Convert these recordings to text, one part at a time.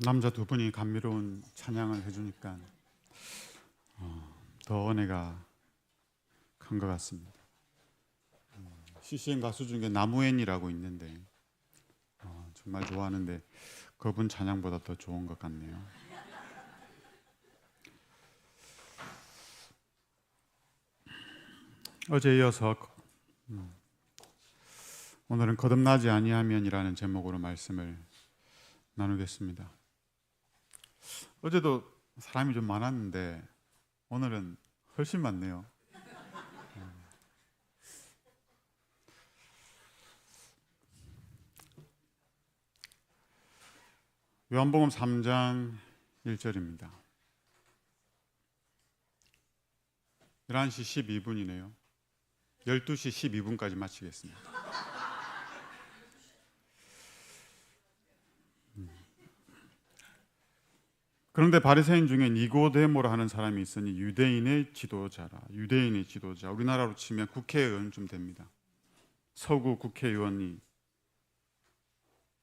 남자 두 분이 감미로운 찬양을 해주니까 더 은혜가 큰 것 같습니다. CCM 가수 중에 나무엔이라고 있는데 정말 좋아하는데 그분 찬양보다 더 좋은 것 같네요. 어제 이어서 오늘은 거듭나지 아니하면이라는 제목으로 말씀을 나누겠습니다. 어제도 사람이 좀 많았는데 오늘은 훨씬 많네요. 요한복음 3장 1절입니다. 11시 12분이네요. 12시 12분까지 마치겠습니다. 그런데 바리새인 중에 니고데모라 하는 사람이 있으니 유대인의 지도자, 우리나라로 치면 국회의원 좀 됩니다. 서구 국회의원이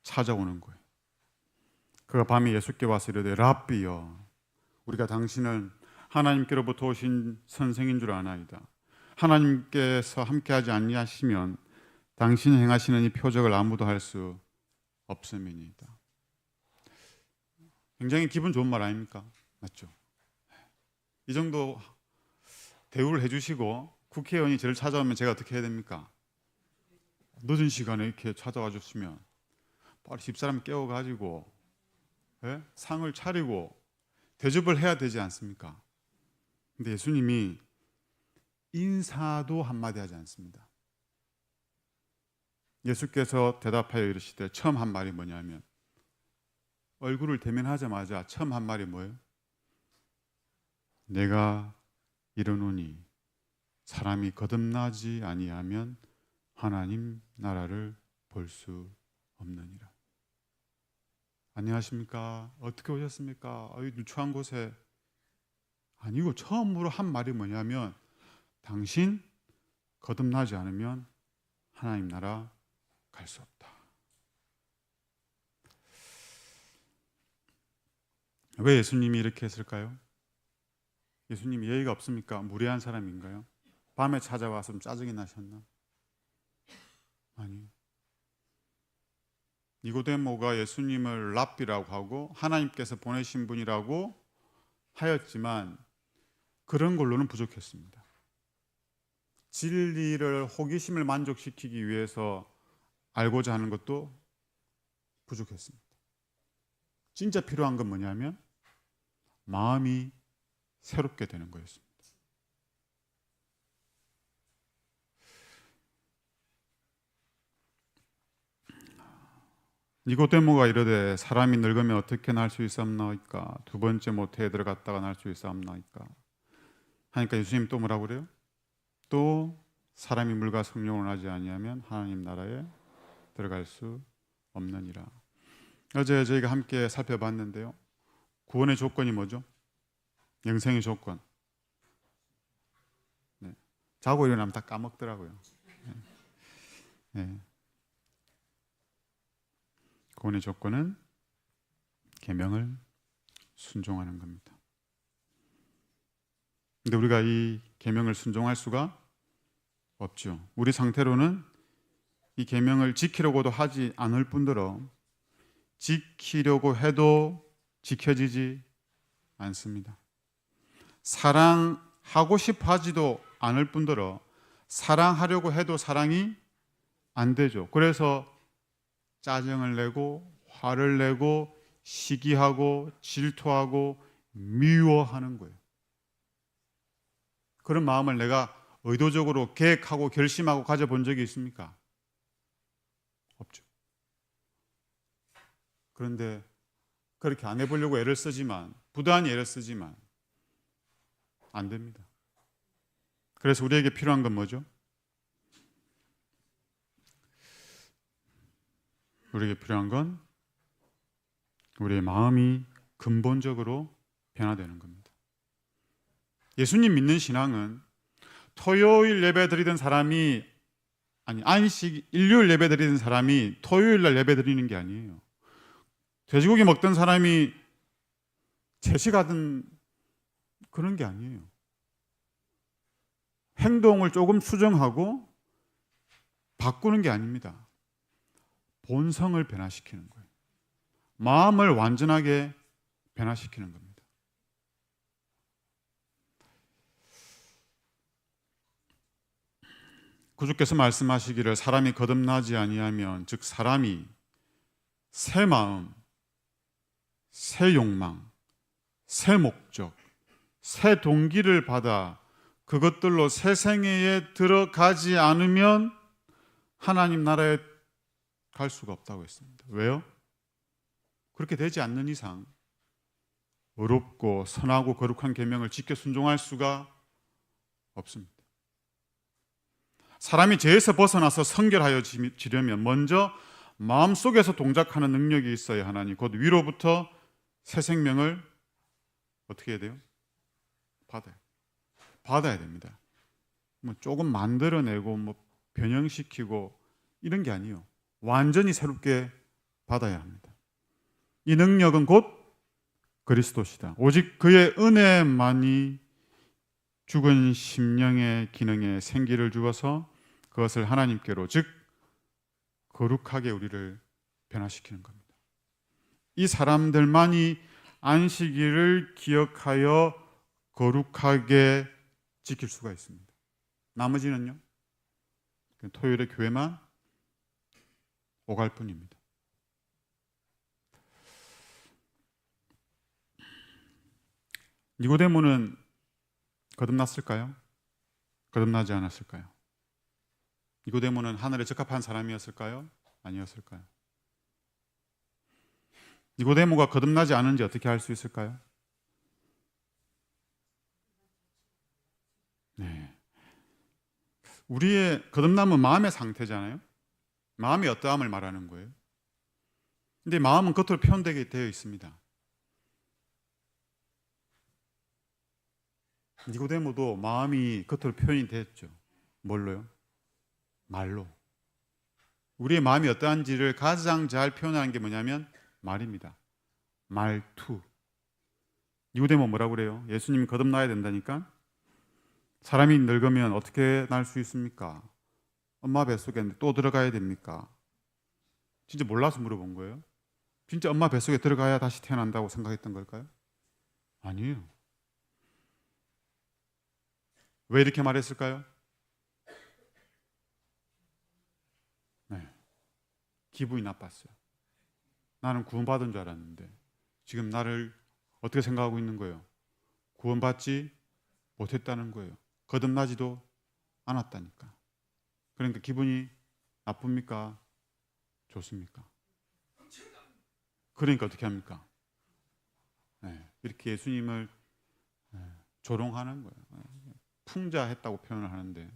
찾아오는 거예요. 그가 밤에 예수께 와서 이르되 랍비여, 우리가 당신은 하나님께로부터 오신 선생인 줄 아나이다. 하나님께서 함께하지 아니하시면 당신이 행하시는 이 표적을 아무도 할 수 없음이니이다. 굉장히 기분 좋은 말 아닙니까? 맞죠? 이 정도 대우를 해주시고 국회의원이 저를 찾아오면 제가 어떻게 해야 됩니까? 늦은 시간에 이렇게 찾아와 주시면 빨리 집사람 깨워가지고 상을 차리고 대접을 해야 되지 않습니까? 근데 예수님이 인사도 한마디 하지 않습니다. 예수께서 대답하여 이르시되 처음 한 말이 뭐냐면 얼굴을 대면하자마자 처음 한 말이 뭐예요? 내가 이르노니 사람이 거듭나지 아니하면 하나님 나라를 볼 수 없느니라. 안녕하십니까? 어떻게 오셨습니까? 누추한 곳에. 아니고 처음으로 한 말이 뭐냐면 당신 거듭나지 않으면 하나님 나라 갈 수 없다. 왜 예수님이 이렇게 했을까요? 예수님이 예의가 없습니까? 무례한 사람인가요? 밤에 찾아와서 좀 짜증이 나셨나? 아니요. 니고데모가 예수님을 랍비라고 하고 하나님께서 보내신 분이라고 하였지만 그런 걸로는 부족했습니다. 진리를 호기심을 만족시키기 위해서 알고자 하는 것도 부족했습니다. 진짜 필요한 건 뭐냐면 마음이 새롭게 되는 거였습니다. 니고데모가 이르되 사람이 늙으면 어떻게 날 수 있사옵나이까? 두 번째 모태에 들어갔다가 날 수 있사옵나이까? 하니까 예수님 또 뭐라고 그래요? 또 사람이 물과 성령을 하지 아니하면 하나님 나라에 들어갈 수 없느니라. 어제 저희가 함께 살펴봤는데요. 구원의 조건이 뭐죠? 영생의 조건. 자고 일어나면 다 까먹더라고요. 구원의 조건은 계명을 순종하는 겁니다. 근데 우리가 이 계명을 순종할 수가 없죠. 우리 상태로는 이 계명을 지키려고도 하지 않을 뿐더러 지키려고 해도 지켜지지 않습니다. 사랑하고 싶어 하지도 않을 뿐더러 사랑하려고 해도 사랑이 안 되죠. 그래서 짜증을 내고 화를 내고 시기하고 질투하고 미워하는 거예요. 그런 마음을 내가 의도적으로 계획하고 결심하고 가져본 적이 있습니까? 없죠. 그런데 그렇게 안 해보려고 애를 쓰지만, 부단히 애를 쓰지만 안 됩니다. 그래서 우리에게 필요한 건 뭐죠? 우리에게 필요한 건 우리의 마음이 근본적으로 변화되는 겁니다. 예수님 믿는 신앙은 토요일 예배 드리던 사람이 일요일 예배 드리던 사람이 토요일 날 예배 드리는 게 아니에요. 돼지고기 먹던 사람이 채식하던 그런 게 아니에요. 행동을 조금 수정하고 바꾸는 게 아닙니다. 본성을 변화시키는 거예요. 마음을 완전하게 변화시키는 겁니다. 구주께서 말씀하시기를 사람이 거듭나지 아니하면, 즉 사람이 새 마음, 새 욕망, 새 목적, 새 동기를 받아 그것들로 새 생애에 들어가지 않으면 하나님 나라에 갈 수가 없다고 했습니다. 왜요? 그렇게 되지 않는 이상 의롭고 선하고 거룩한 계명을 지켜 순종할 수가 없습니다. 사람이 죄에서 벗어나서 성결하여 지려면 먼저 마음속에서 동작하는 능력이 있어야 하나니 곧 위로부터 새 생명을 어떻게 해야 돼요? 받아야 됩니다. 뭐 조금 만들어내고 뭐 변형시키고 이런 게 아니에요. 완전히 새롭게 받아야 합니다. 이 능력은 곧 그리스도시다. 오직 그의 은혜만이 죽은 심령의 기능에 생기를 주어서 그것을 하나님께로, 즉 거룩하게 우리를 변화시키는 겁니다. 이 사람들만이 안식일을 기억하여 거룩하게 지킬 수가 있습니다. 나머지는요, 토요일에 교회만 오갈 뿐입니다. 니고데모는 거듭났을까요? 거듭나지 않았을까요? 니고데모는 하늘에 적합한 사람이었을까요? 아니었을까요? 니고데모가 거듭나지 않은지 어떻게 알 수 있을까요? 네. 우리의 거듭남은 마음의 상태잖아요. 마음이 어떠함을 말하는 거예요. 근데 마음은 겉으로 표현되게 되어 있습니다. 니고데모도 마음이 겉으로 표현이 됐죠. 뭘로요? 말로. 우리의 마음이 어떠한지를 가장 잘 표현하는 게 뭐냐면 말입니다. 말투. 니고데모 뭐라고 그래요? 예수님이 거듭나야 된다니까? 사람이 늙으면 어떻게 날 수 있습니까? 엄마 뱃속에 또 들어가야 됩니까? 진짜 몰라서 물어본 거예요? 진짜 엄마 뱃속에 들어가야 다시 태어난다고 생각했던 걸까요? 아니에요. 왜 이렇게 말했을까요? 네. 기분이 나빴어요. 나는 구원받은 줄 알았는데 지금 나를 어떻게 생각하고 있는 거예요? 구원받지 못했다는 거예요. 거듭나지도 않았다니까. 그러니까 기분이 나쁩니까? 좋습니까? 그러니까 어떻게 합니까? 네. 이렇게 예수님을 조롱하는 거예요. 풍자했다고 표현을 하는데,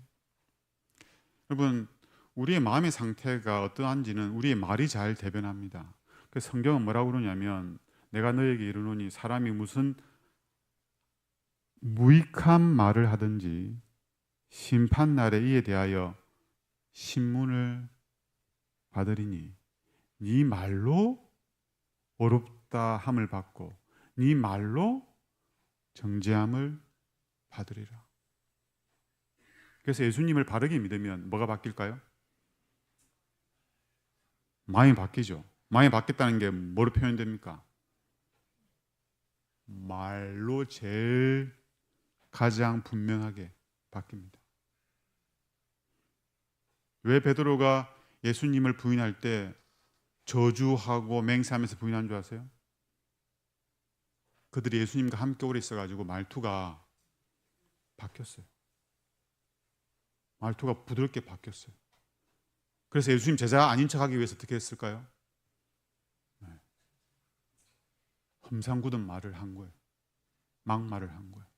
여러분, 우리의 마음의 상태가 어떠한지는 우리의 말이 잘 대변합니다. 그래서 성경은 뭐라고 그러냐면, 내가 너에게 이르노니 사람이 무슨 무익한 말을 하든지 심판날에 이에 대하여 신문을 받으리니 네 말로 어렵다 함을 받고 네 말로 정죄함을 받으리라. 그래서 예수님을 바르게 믿으면 뭐가 바뀔까요? 마음이 바뀌죠. 마음이 바뀌었다는 게 뭐로 표현됩니까? 말로 제일 가장 분명하게 바뀝니다. 왜 베드로가 예수님을 부인할 때 저주하고 맹세하면서 부인한 줄 아세요? 그들이 예수님과 함께 오래 있어가지고 말투가 바뀌었어요. 말투가 부드럽게 바뀌었어요. 그래서 예수님 제자 아닌 척하기 위해서 어떻게 했을까요? 험상궂은 말을 한 거예요. 막말을 한 거예요.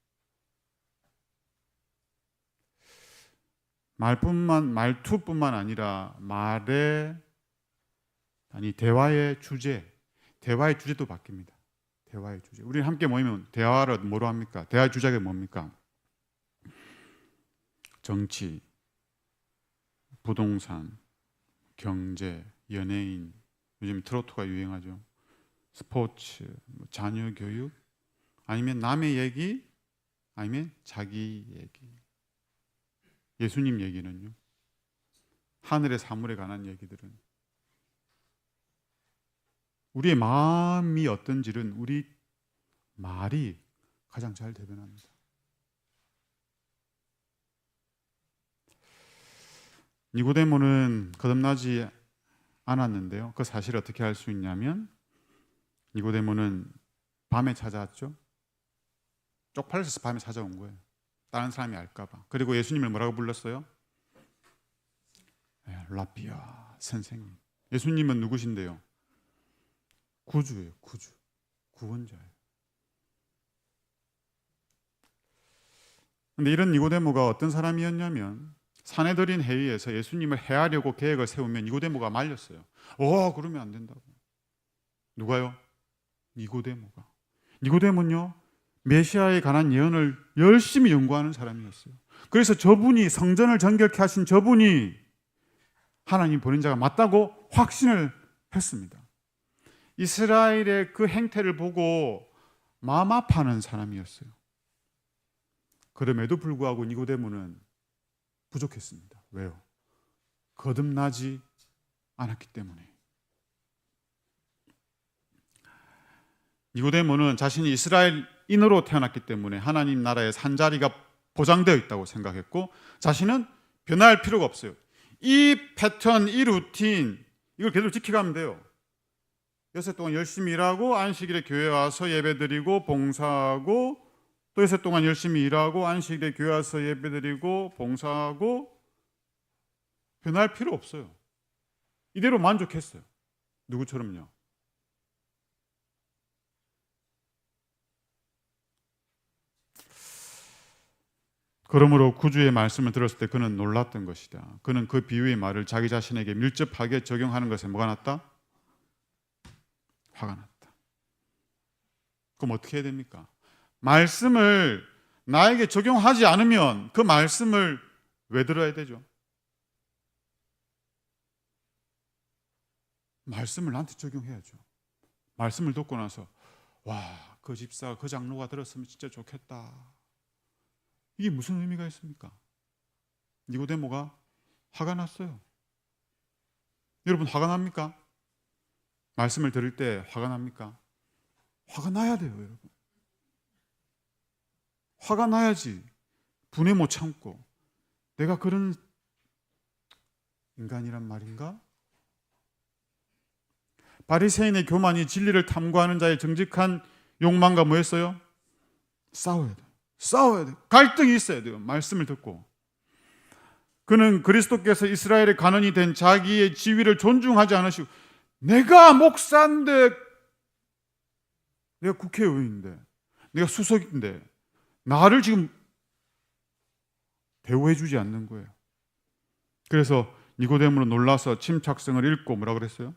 말투뿐만 아니라 대화의 주제도 바뀝니다. 대화의 주제. 우리 함께 모이면 대화를 뭐로 합니까? 대화의 주제가 뭡니까? 정치, 부동산, 경제, 연예인, 요즘 트로트가 유행하죠. 스포츠, 자녀 교육, 아니면 남의 얘기, 아니면 자기 얘기. 예수님 얘기는요, 하늘의 사물에 관한 얘기들은 우리의 마음이 어떤지는 우리 말이 가장 잘 대변합니다. 니고데모는 거듭나지 않았는데요, 그 사실을 어떻게 알 수 있냐면, 니고데모는 밤에 찾아왔죠. 쪽팔려서 밤에 찾아온 거예요. 다른 사람이 알까 봐. 그리고 예수님을 뭐라고 불렀어요? 라비아, 선생님. 예수님은 누구신데요? 구주예요. 구주. 구원자예요. 근데 이런 니고데모가 어떤 사람이었냐면, 산헤드린 회의에서 예수님을 해하려고 계획을 세우면 니고데모가 말렸어요. 그러면 안 된다고. 누가요? 니고데모가. 니고데모는요, 메시아에 관한 예언을 열심히 연구하는 사람이었어요. 그래서 저분이, 성전을 정결케 하신 저분이 하나님 보낸 자가 맞다고 확신을 했습니다. 이스라엘의 그 행태를 보고 마음 아파하는 사람이었어요. 그럼에도 불구하고 니고데모는 부족했습니다. 왜요? 거듭나지 않았기 때문에. 니고데모는 자신이 이스라엘인으로 태어났기 때문에 하나님 나라의 산자리가 보장되어 있다고 생각했고, 자신은 변할 필요가 없어요. 이 패턴, 이 루틴, 이걸 계속 지켜가면 돼요. 6해 동안 열심히 일하고 안식일에 교회 와서 예배드리고 봉사하고, 또 6해 동안 열심히 일하고 안식일에 교회 와서 예배드리고 봉사하고, 변할 필요 없어요. 이대로 만족했어요. 누구처럼요? 그러므로 구주의 말씀을 들었을 때 그는 놀랐던 것이다. 그는 그 비유의 말을 자기 자신에게 밀접하게 적용하는 것에 뭐가 났다? 화가 났다. 그럼 어떻게 해야 됩니까? 말씀을 나에게 적용하지 않으면 그 말씀을 왜 들어야 되죠? 말씀을 나한테 적용해야죠. 말씀을 듣고 나서 그 집사, 그 장로가 들었으면 진짜 좋겠다. 이게 무슨 의미가 있습니까? 니고데모가 화가 났어요. 여러분, 화가 납니까? 말씀을 들을 때 화가 납니까? 화가 나야 돼요, 여러분. 화가 나야지 분해 못 참고 내가 그런 인간이란 말인가? 바리새인의 교만이 진리를 탐구하는 자의 정직한 욕망과 뭐였어요? 싸워야 돼요. 싸워야 돼요. 갈등이 있어야 돼요. 말씀을 듣고. 그는 그리스도께서 이스라엘의 간원이 된 자기의 지위를 존중하지 않으시고, 내가 목사인데, 내가 국회의원인데, 내가 수석인데 나를 지금 대우해 주지 않는 거예요. 그래서 니고데모는 놀라서 침착성을 잃고 뭐라 그랬어요?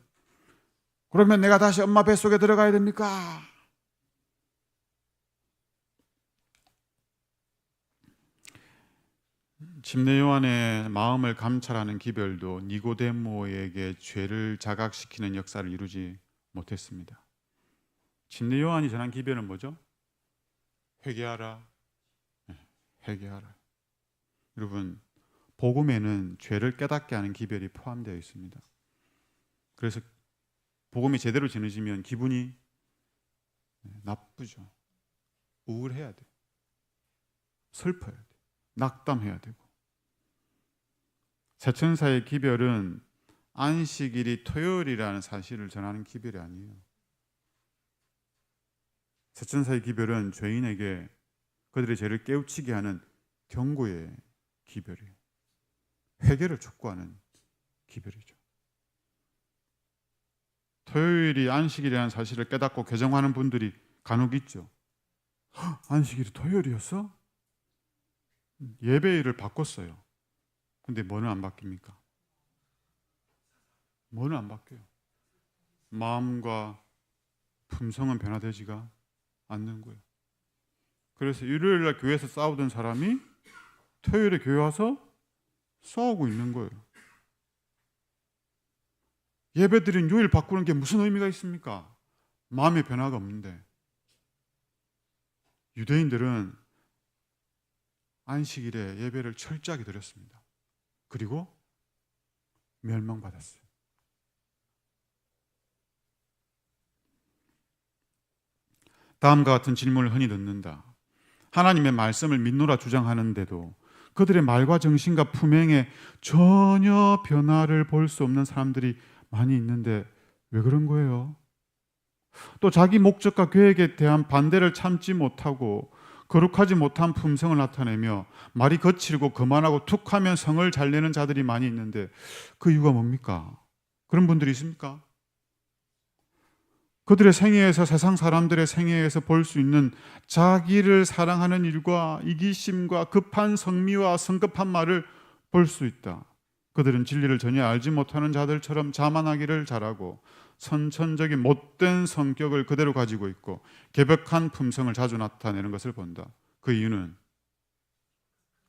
그러면 내가 다시 엄마 뱃속에 들어가야 됩니까? 침례 요한의 마음을 감찰하는 기별도 니고데모에게 죄를 자각시키는 역사를 이루지 못했습니다. 침례 요한이 전한 기별은 뭐죠? 회개하라. 회개하라. 여러분, 복음에는 죄를 깨닫게 하는 기별이 포함되어 있습니다. 그래서 복음이 제대로 전해지면 기분이 나쁘죠. 우울해야 돼요. 슬퍼야 돼요. 낙담해야 되고. 새천사의 기별은 안식일이 토요일이라는 사실을 전하는 기별이 아니에요. 새천사의 기별은 죄인에게 그들의 죄를 깨우치게 하는 경고의 기별이에요. 회개를 촉구하는 기별이죠. 토요일이 안식일이라는 사실을 깨닫고 개정하는 분들이 간혹 있죠. 안식일이 토요일이었어? 예배일을 바꿨어요. 근데 뭐는 안 바뀝니까? 뭐는 안 바뀌어요. 마음과 품성은 변화되지가 않는 거예요. 그래서 일요일날 교회에서 싸우던 사람이 토요일에 교회 와서 싸우고 있는 거예요. 예배드린 요일 바꾸는 게 무슨 의미가 있습니까? 마음의 변화가 없는데 유대인들은 안식일에 예배를 철저하게 드렸습니다. 그리고 멸망받았어요. 다음과 같은 질문을 흔히 듣는다. 하나님의 말씀을 믿노라 주장하는데도 그들의 말과 정신과 품행에 전혀 변화를 볼 수 없는 사람들이 많이 있는데 왜 그런 거예요? 또 자기 목적과 계획에 대한 반대를 참지 못하고 거룩하지 못한 품성을 나타내며 말이 거칠고 거만하고 툭하면 성을 잘 내는 자들이 많이 있는데 그 이유가 뭡니까? 그런 분들이 있습니까? 그들의 생애에서 세상 사람들의 생애에서 볼 수 있는 자기를 사랑하는 일과 이기심과 급한 성미와 성급한 말을 볼 수 있다. 그들은 진리를 전혀 알지 못하는 자들처럼 자만하기를 잘하고 선천적인 못된 성격을 그대로 가지고 있고 개벽한 품성을 자주 나타내는 것을 본다. 그 이유는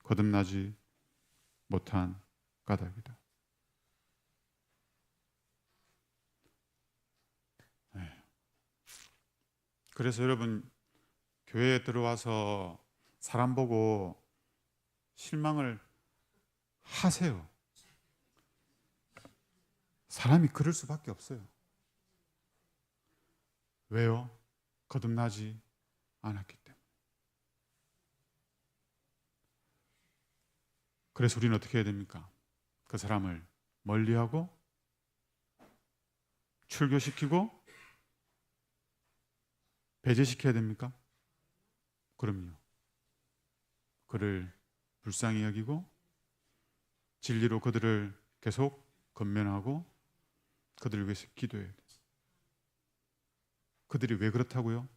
거듭나지 못한 까닭이다. 그래서 여러분 교회에 들어와서 사람 보고 실망을 하세요. 사람이 그럴 수밖에 없어요. 왜요? 거듭나지 않았기 때문에. 그래서 우리는 어떻게 해야 됩니까? 그 사람을 멀리하고 출교시키고 배제시켜야 됩니까? 그럼요. 그를 불쌍히 여기고 진리로 그들을 계속 건면하고 그들을 위해서 기도해야 돼요. 그들이 왜 그렇다고요?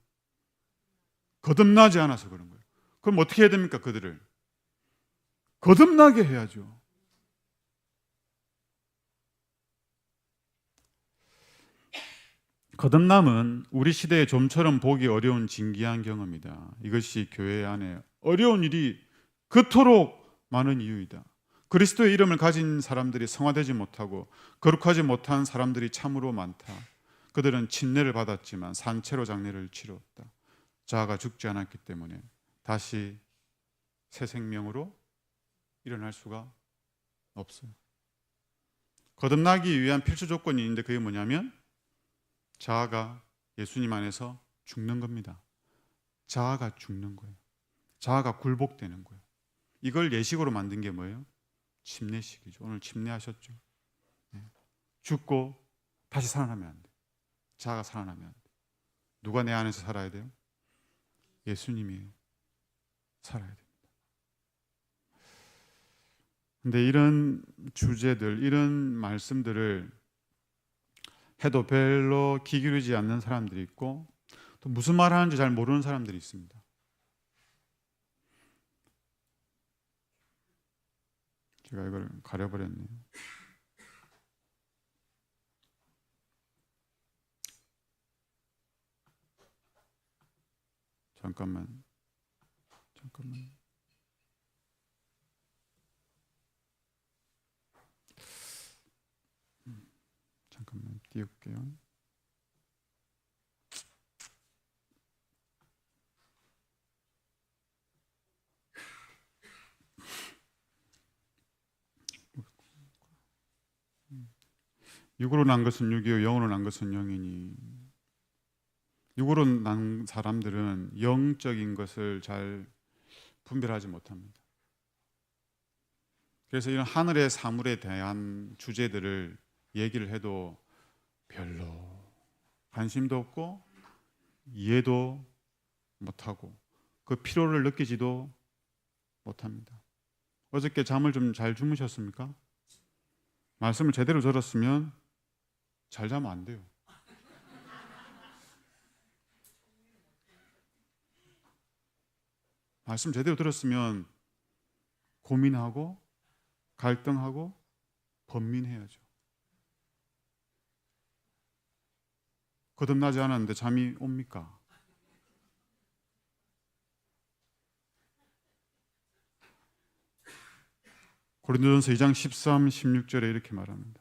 거듭나지 않아서 그런 거예요. 그럼 어떻게 해야 됩니까? 그들을 거듭나게 해야죠. 거듭남은 우리 시대에 좀처럼 보기 어려운 진귀한 경험이다. 이것이 교회 안에 어려운 일이 그토록 많은 이유이다. 그리스도의 이름을 가진 사람들이 성화되지 못하고 거룩하지 못한 사람들이 참으로 많다. 그들은 침례를 받았지만 산채로 장례를 치렀다. 자아가 죽지 않았기 때문에 다시 새 생명으로 일어날 수가 없어요. 거듭나기 위한 필수 조건이 있는데 그게 뭐냐면 자아가 예수님 안에서 죽는 겁니다. 자아가 죽는 거예요. 자아가 굴복되는 거예요. 이걸 예식으로 만든 게 뭐예요? 침례식이죠. 오늘 침례하셨죠. 죽고 다시 살아나면 안 돼요. 자아가 살아나면 안 돼요. 누가 내 안에서 살아야 돼요? 예수님이 살아야 됩니다. 근데 이런 주제들, 이런 말씀들을 해도 별로 귀 기울이지 않는 사람들이 있고 또 무슨 말 하는지 잘 모르는 사람들이 있습니다. 제가 이걸 가려버렸네요. 잠깐만. 잠깐만 띄울게요. 육으로 난 것은 육이요 영으로 난 것은 영이니. 육으로 난 사람들은 영적인 것을 잘 분별하지 못합니다. 그래서 이런 하늘의 사물에 대한 주제들을 얘기를 해도 별로 관심도 없고 이해도 못하고 그 피로를 느끼지도 못합니다. 어저께 잠을 좀 잘 주무셨습니까? 말씀을 제대로 들었으면 잘 자면 안 돼요. 말씀 제대로 들었으면 고민하고 갈등하고 번민해야죠. 거듭나지 않았는데 잠이 옵니까? 고린도전서 2장 13, 16절에 이렇게 말합니다.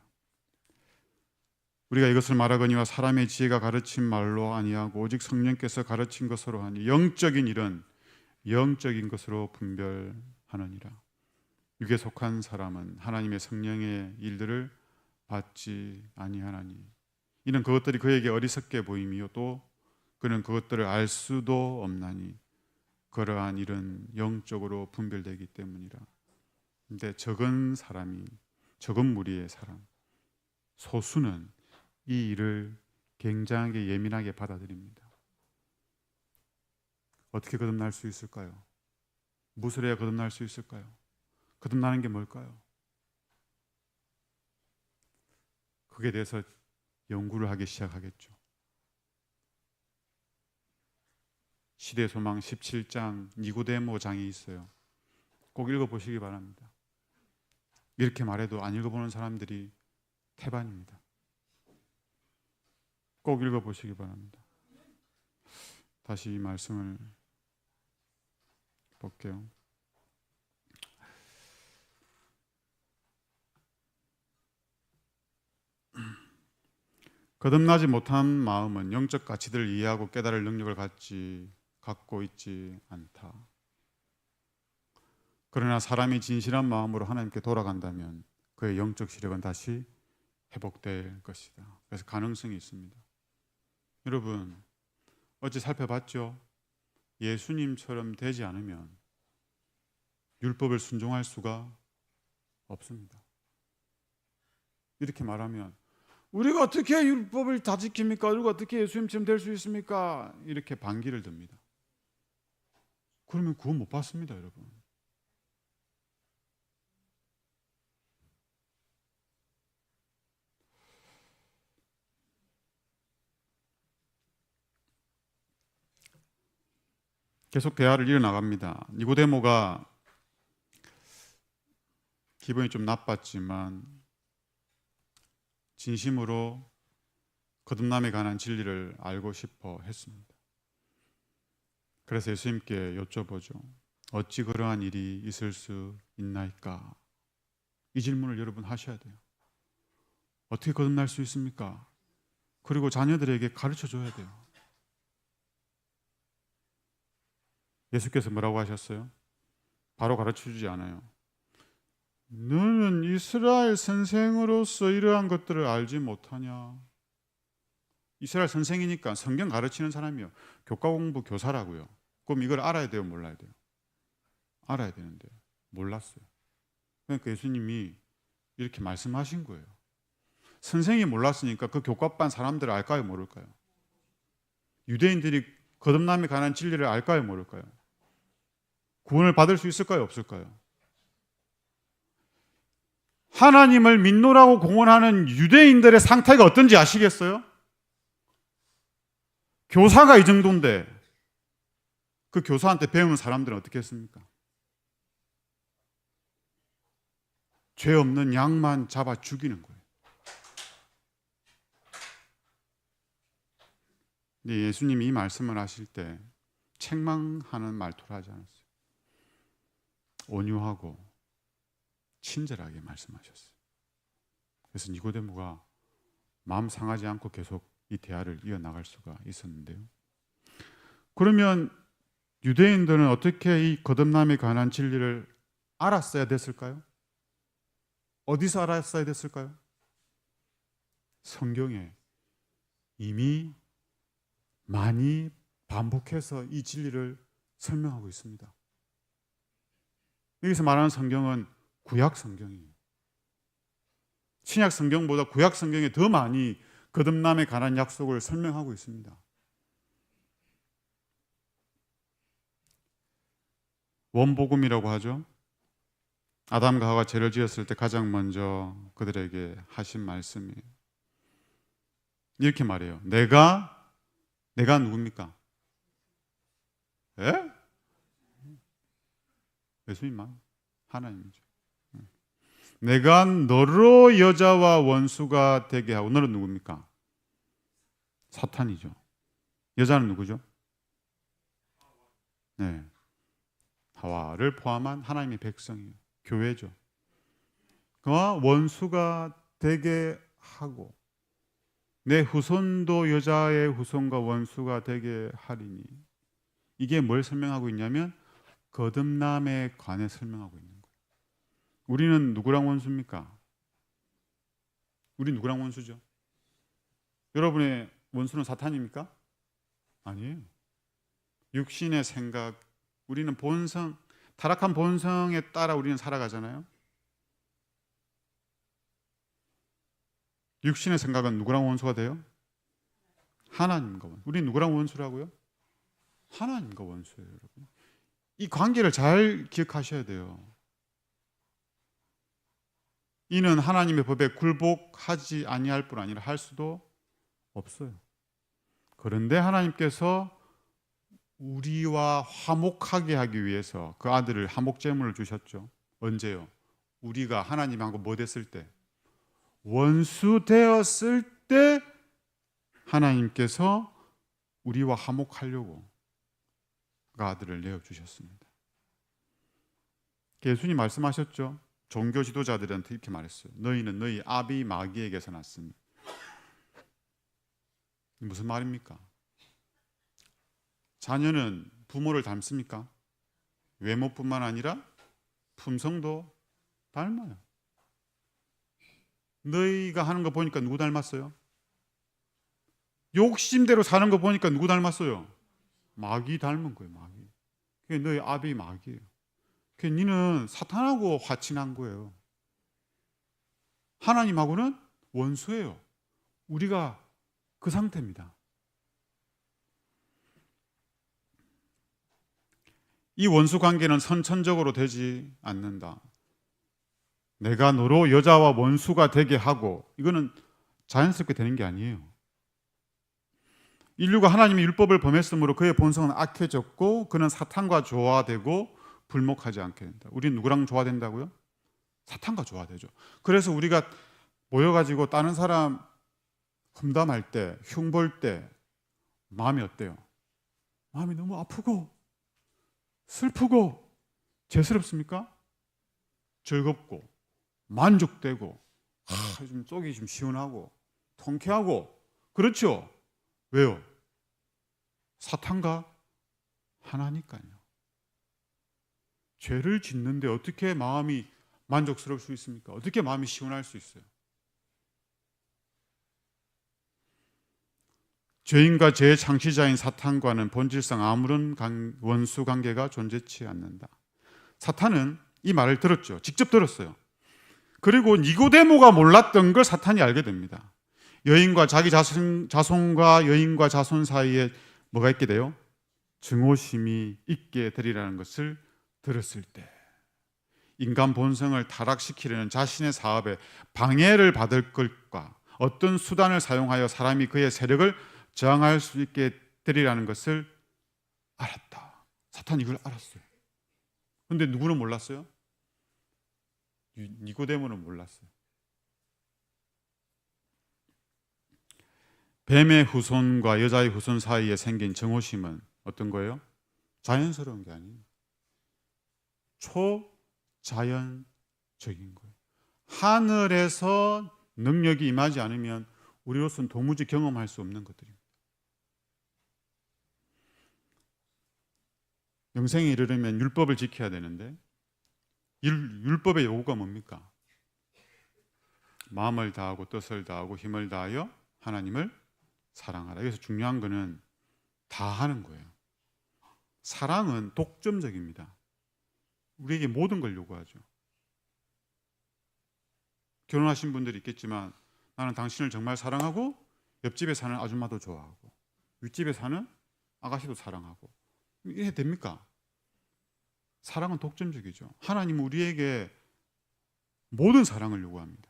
우리가 이것을 말하거니와 사람의 지혜가 가르친 말로 아니하고 오직 성령께서 가르친 것으로 하니 영적인 일은 영적인 것으로 분별하느니라. 육에 속한 사람은 하나님의 성령의 일들을 받지 아니하나니 이는 그것들이 그에게 어리석게 보임이요 또 그는 그것들을 알 수도 없나니 그러한 일은 영적으로 분별되기 때문이라. 근데 적은 무리의 사람, 소수는 이 일을 굉장히 예민하게 받아들입니다. 어떻게 거듭날 수 있을까요? 무엇을 해야 거듭날 수 있을까요? 거듭나는 게 뭘까요? 그에 대해서 연구를 하기 시작하겠죠. 시대소망 17장 니고데모 장이 있어요. 꼭 읽어보시기 바랍니다. 이렇게 말해도 안 읽어보는 사람들이 태반입니다. 꼭 읽어보시기 바랍니다. 다시 이 말씀을 볼게요. 거듭나지 못한 마음은 영적 가치들을 이해하고 깨달을 능력을 갖고 있지 않다. 그러나 사람이 진실한 마음으로 하나님께 돌아간다면 그의 영적 시력은 다시 회복될 것이다. 그래서 가능성이 있습니다. 여러분, 어제 살펴봤죠? 예수님처럼 되지 않으면 율법을 순종할 수가 없습니다. 이렇게 말하면 우리가 어떻게 율법을 다 지킵니까? 우리가 어떻게 예수님처럼 될 수 있습니까? 이렇게 반기를 듭니다. 그러면 구원 못 받습니다, 여러분. 계속 대화를 이어나갑니다. 니고데모가 기분이 좀 나빴지만 진심으로 거듭남에 관한 진리를 알고 싶어 했습니다. 그래서 예수님께 여쭤보죠. 어찌 그러한 일이 있을 수 있나이까? 이 질문을 여러분 하셔야 돼요. 어떻게 거듭날 수 있습니까? 그리고 자녀들에게 가르쳐 줘야 돼요. 예수께서 뭐라고 하셨어요? 바로 가르쳐 주지 않아요. 너는 이스라엘 선생으로서 이러한 것들을 알지 못하냐? 이스라엘 선생이니까 성경 가르치는 사람이요. 교과 공부 교사라고요. 그럼 이걸 알아야 돼요, 몰라야 돼요? 알아야 되는데 몰랐어요. 그러니까 예수님이 이렇게 말씀하신 거예요. 선생이 몰랐으니까 그 교과반 사람들을 알까요, 모를까요? 유대인들이 거듭남에 관한 진리를 알까요, 모를까요? 구원을 받을 수 있을까요, 없을까요? 하나님을 믿노라고 공언하는 유대인들의 상태가 어떤지 아시겠어요? 교사가 이 정도인데 그 교사한테 배우는 사람들은 어떻게 했습니까? 죄 없는 양만 잡아 죽이는 거예요. 근데 예수님이 이 말씀을 하실 때 책망하는 말투를 하지 않았어요. 온유하고 친절하게 말씀하셨어요. 그래서 니고데모가 마음 상하지 않고 계속 이 대화를 이어나갈 수가 있었는데요. 그러면 유대인들은 어떻게 이 거듭남에 관한 진리를 알았어야 됐을까요? 어디서 알았어야 됐을까요? 성경에 이미 많이 반복해서 이 진리를 설명하고 있습니다. 여기서 말하는 성경은 구약 성경이에요. 신약 성경보다 구약 성경에 더 많이 거듭남에 관한 약속을 설명하고 있습니다. 원복음이라고 하죠. 아담과 하와가 죄를 지었을 때 가장 먼저 그들에게 하신 말씀이에요. 이렇게 말해요. 내가 누굽니까? 예? 예수님만 하나님이죠. 내가 너로 여자와 원수가 되게 하고, 너는 누굽니까? 사탄이죠. 여자는 누구죠? 네, 하와를 포함한 하나님의 백성이에요. 교회죠. 그와 원수가 되게 하고, 내 후손도 여자의 후손과 원수가 되게 하리니. 이게 뭘 설명하고 있냐면 거듭남에 관해 설명하고 있는 거예요. 우리는 누구랑 원수입니까? 우리 누구랑 원수죠? 여러분의 원수는 사탄입니까? 아니에요. 육신의 생각, 우리는 본성, 타락한 본성에 따라 우리는 살아가잖아요. 육신의 생각은 누구랑 원수가 돼요? 하나님과 원수. 우리 누구랑 원수라고요? 하나님과 원수예요, 여러분. 이 관계를 잘 기억하셔야 돼요. 이는 하나님의 법에 굴복하지 아니할 뿐 아니라 할 수도 없어요. 그런데 하나님께서 우리와 화목하게 하기 위해서 그 아들을 화목제물을 주셨죠. 언제요? 우리가 하나님하고 뭐 됐을 때? 원수 되었을 때 하나님께서 우리와 화목하려고 그 아들을 내어주셨습니다. 예수님 말씀하셨죠. 종교 지도자들한테 이렇게 말했어요. 너희는 너희 아비 마귀에게서 났으니. 무슨 말입니까? 자녀는 부모를 닮습니까? 외모뿐만 아니라 품성도 닮아요. 너희가 하는 거 보니까 누구 닮았어요? 욕심대로 사는 거 보니까 누구 닮았어요? 마귀 닮은 거예요. 마귀. 그게 너희 아비 마귀예요. 그 니는 사탄하고 화친한 거예요. 하나님하고는 원수예요. 우리가 그 상태입니다. 이 원수 관계는 선천적으로 되지 않는다. 내가 너로 여자와 원수가 되게 하고, 이거는 자연스럽게 되는 게 아니에요. 인류가 하나님의 율법을 범했으므로 그의 본성은 악해졌고 그는 사탄과 조화되고 불목하지 않게 된다. 우리는 누구랑 조화된다고요? 사탄과 조화되죠. 그래서 우리가 모여가지고 다른 사람 험담할 때, 흉볼 때 마음이 어때요? 마음이 너무 아프고 슬프고 죄스럽습니까? 즐겁고 만족되고 좀 속이 좀 시원하고 통쾌하고 그렇죠? 왜요? 사탄과 하나니까요. 죄를 짓는데 어떻게 마음이 만족스러울 수 있습니까? 어떻게 마음이 시원할 수 있어요? 죄인과 죄의 창시자인 사탄과는 본질상 아무런 원수 관계가 존재치 않는다. 사탄은 이 말을 들었죠. 직접 들었어요. 그리고 니고데모가 몰랐던 걸 사탄이 알게 됩니다. 여인과 자기 자손과 여인과 자손 사이에 뭐가 있게 돼요? 증오심이 있게 되리라는 것을 들었을 때 인간 본성을 타락시키려는 자신의 사업에 방해를 받을 것과 어떤 수단을 사용하여 사람이 그의 세력을 저항할 수 있게 되리라는 것을 알았다. 사탄이 이걸 알았어요. 그런데 누구는 몰랐어요? 니고데모는 몰랐어요. 뱀의 후손과 여자의 후손 사이에 생긴 증오심은 어떤 거예요? 자연스러운 게 아니에요. 초자연적인 거예요. 하늘에서 능력이 임하지 않으면 우리로서는 도무지 경험할 수 없는 것들입니다. 영생에 이르려면 율법을 지켜야 되는데 율법의 요구가 뭡니까? 마음을 다하고 뜻을 다하고 힘을 다하여 하나님을 사랑하라. 여기서 중요한 거는 다 하는 거예요. 사랑은 독점적입니다. 우리에게 모든 걸 요구하죠. 결혼하신 분들이 있겠지만 나는 당신을 정말 사랑하고 옆집에 사는 아줌마도 좋아하고 윗집에 사는 아가씨도 사랑하고 이게 됩니까? 사랑은 독점적이죠. 하나님은 우리에게 모든 사랑을 요구합니다.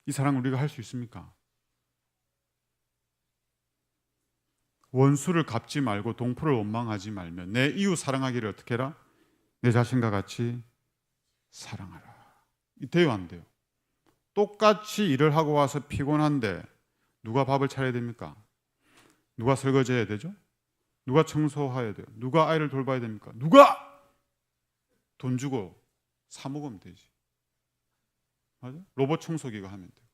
이 사랑을 우리가 할 수 있습니까? 원수를 갚지 말고 동포를 원망하지 말며 내 이웃 사랑하기를 어떻게 해라? 내 자신과 같이 사랑하라. 돼요, 안 돼요? 똑같이 일을 하고 와서 피곤한데 누가 밥을 차려야 됩니까? 누가 설거지해야 되죠? 누가 청소해야 돼요? 누가 아이를 돌봐야 됩니까? 누가 돈 주고 사 먹으면 되지. 맞아? 로봇 청소기가 하면 돼요.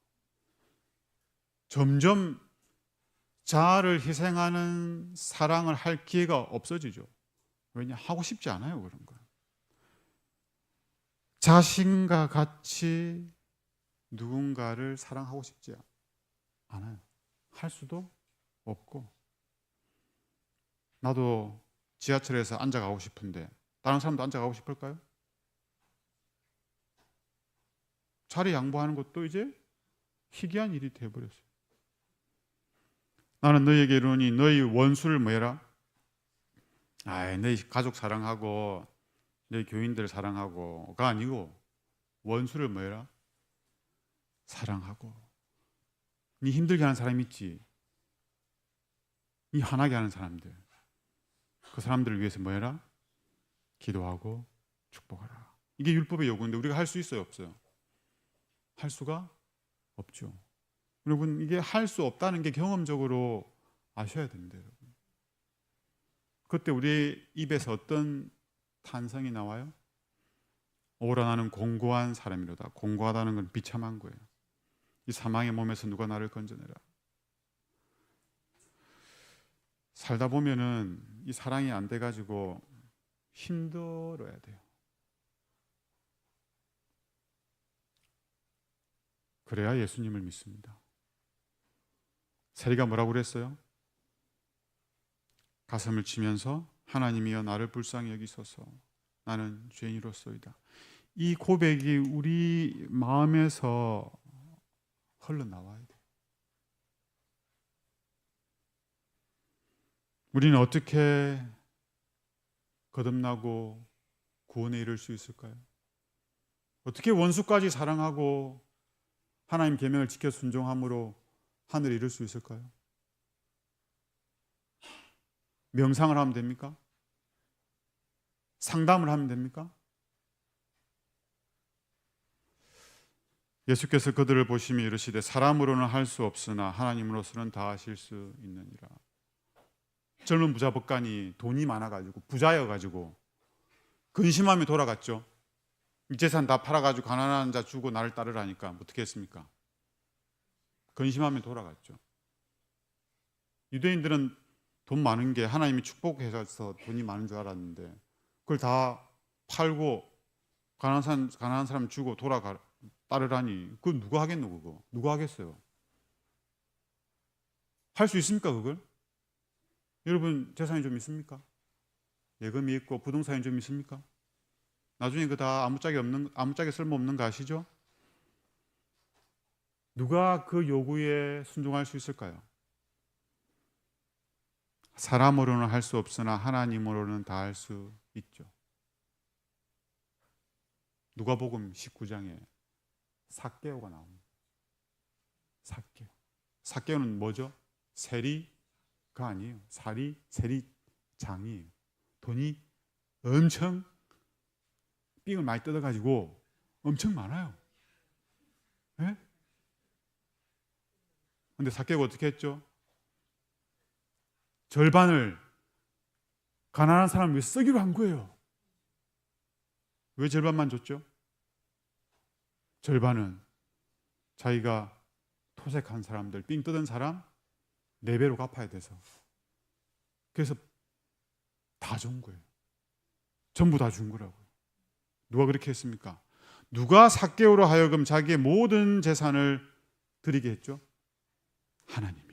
점점 자아를 희생하는 사랑을 할 기회가 없어지죠. 왜냐? 하고 싶지 않아요, 그런 거. 자신과 같이 누군가를 사랑하고 싶지 않아요. 할 수도 없고. 나도 지하철에서 앉아가고 싶은데 다른 사람도 앉아가고 싶을까요? 자리 양보하는 것도 이제 희귀한 일이 되어버렸어요. 나는 너희에게 이르노니 너희 원수를 뭐해라? 너희 가족 사랑하고 너희 교인들 사랑하고가 아니고 원수를 뭐해라? 사랑하고. 네 힘들게 하는 사람 있지? 네 화나게 하는 사람들, 그 사람들을 위해서 뭐해라? 기도하고 축복하라. 이게 율법의 요구인데 우리가 할 수 있어요, 없어요? 할 수가 없죠. 여러분, 이게 할 수 없다는 게 경험적으로 아셔야 됩니다, 여러분. 그때 우리 입에서 어떤 탄성이 나와요? 오라 나는 공고한 사람이로다. 공고하다는 건 비참한 거예요. 이 사망의 몸에서 누가 나를 건져내라. 살다 보면은 이 사랑이 안 돼가지고 힘들어야 돼요. 그래야 예수님을 믿습니다. 세리가 뭐라고 그랬어요? 가슴을 치면서 하나님이여 나를 불쌍히 여기소서 나는 죄인으로소이다. 이 고백이 우리 마음에서 흘러나와야 돼요. 우리는 어떻게 거듭나고 구원에 이를 수 있을까요? 어떻게 원수까지 사랑하고 하나님 계명을 지켜 순종함으로 하늘에 이를 수 있을까요? 명상을 하면 됩니까? 상담을 하면 됩니까? 예수께서 그들을 보시며 이르시되 사람으로는 할 수 없으나 하나님으로서는 다 하실 수 있느니라. 젊은 부자 법관이 돈이 많아가지고 부자여가지고 근심하며 돌아갔죠. 이 재산 다 팔아가지고 가난한 자 주고 나를 따르라니까 어떻게 했습니까? 근심하며 돌아갔죠. 유대인들은 돈 많은 게 하나님이 축복해서 돈이 많은 줄 알았는데 그걸 다 팔고 가난한 사람 주고 따르라니 그거 누가 하겠노? 그거 누가 하겠어요? 할 수 있습니까 그걸? 여러분 재산이 좀 있습니까? 예금이 있고 부동산이 좀 있습니까? 나중에 그 다 아무짝에 쓸모없는 거 아시죠? 누가 그 요구에 순종할 수 있을까요? 사람으로는 할 수 없으나 하나님으로는 다 할 수 있죠. 누가복음 19장에 삭개오가 나옵니다. 삭개오. 삭개오는 뭐죠? 세리가 아니에요. 세리장이에요. 돈이 엄청 삥을 많이 뜯어가지고 엄청 많아요. 네? 근데 삭개오가 어떻게 했죠? 절반을 가난한 사람을 위해 쓰기로 한 거예요. 왜 절반만 줬죠? 절반은 자기가 토색한 사람들, 삥 뜯은 사람 4배로 갚아야 돼서. 그래서 다 준 거예요. 전부 다 준 거라고요. 누가 그렇게 했습니까? 누가 삭개오로 하여금 자기의 모든 재산을 드리게 했죠? 하나님이.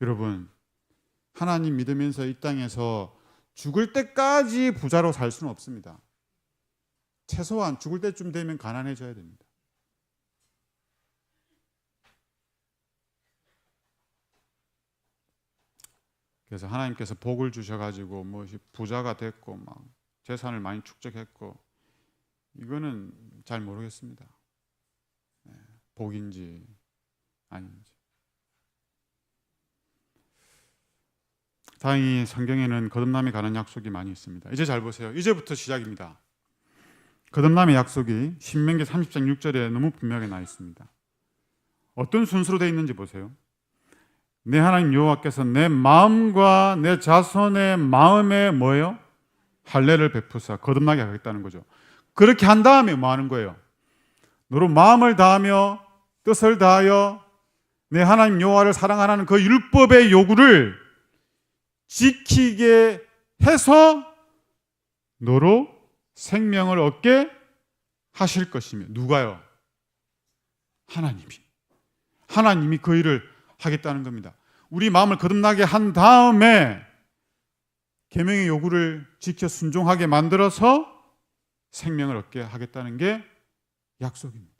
여러분, 하나님 믿으면서 이 땅에서 죽을 때까지 부자로 살 수는 없습니다. 최소한 죽을 때쯤 되면 가난해져야 됩니다. 그래서 하나님께서 복을 주셔가지고 무엇이 부자가 됐고 막 재산을 많이 축적했고 이거는 잘 모르겠습니다. 복인지 아닌지. 다행히 성경에는 거듭남에 관한 약속이 많이 있습니다. 이제 잘 보세요. 이제부터 시작입니다. 거듭남의 약속이 신명기 30장 6절에 너무 분명하게 나와 있습니다. 어떤 순서로 되어 있는지 보세요. 내 하나님 여호와께서 내 마음과 내 자손의 마음에 뭐예요? 할례를 베푸사 거듭나게 하겠다는 거죠. 그렇게 한 다음에 뭐 하는 거예요? 너로 마음을 다하며 뜻을 다하여 내 하나님 여호와를 사랑하라는 그 율법의 요구를 지키게 해서 너로 생명을 얻게 하실 것이며. 누가요? 하나님이 그 일을 하겠다는 겁니다. 우리 마음을 거듭나게 한 다음에 계명의 요구를 지켜 순종하게 만들어서 생명을 얻게 하겠다는 게 약속입니다.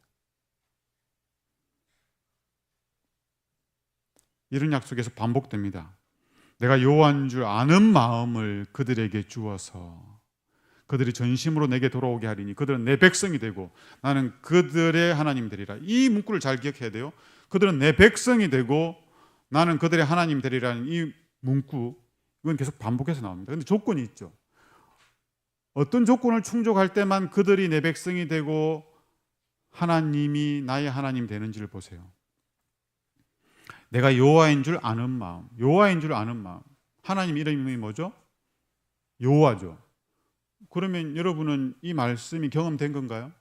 이런 약속에서 반복됩니다. 내가 여호와인 줄 아는 마음을 그들에게 주어서 그들이 전심으로 내게 돌아오게 하리니 그들은 내 백성이 되고 나는 그들의 하나님 되리라. 이 문구를 잘 기억해야 돼요. 그들은 내 백성이 되고 나는 그들의 하나님 되리라는 이 문구, 이건 계속 반복해서 나옵니다. 그런데 조건이 있죠. 어떤 조건을 충족할 때만 그들이 내 백성이 되고 하나님이 나의 하나님 되는지를 보세요. 내가 여호와인 줄 아는 마음. 여호와인 줄 아는 마음. 하나님 이름이 뭐죠? 여호와죠. 그러면 여러분은 이 말씀이 경험된 건가요?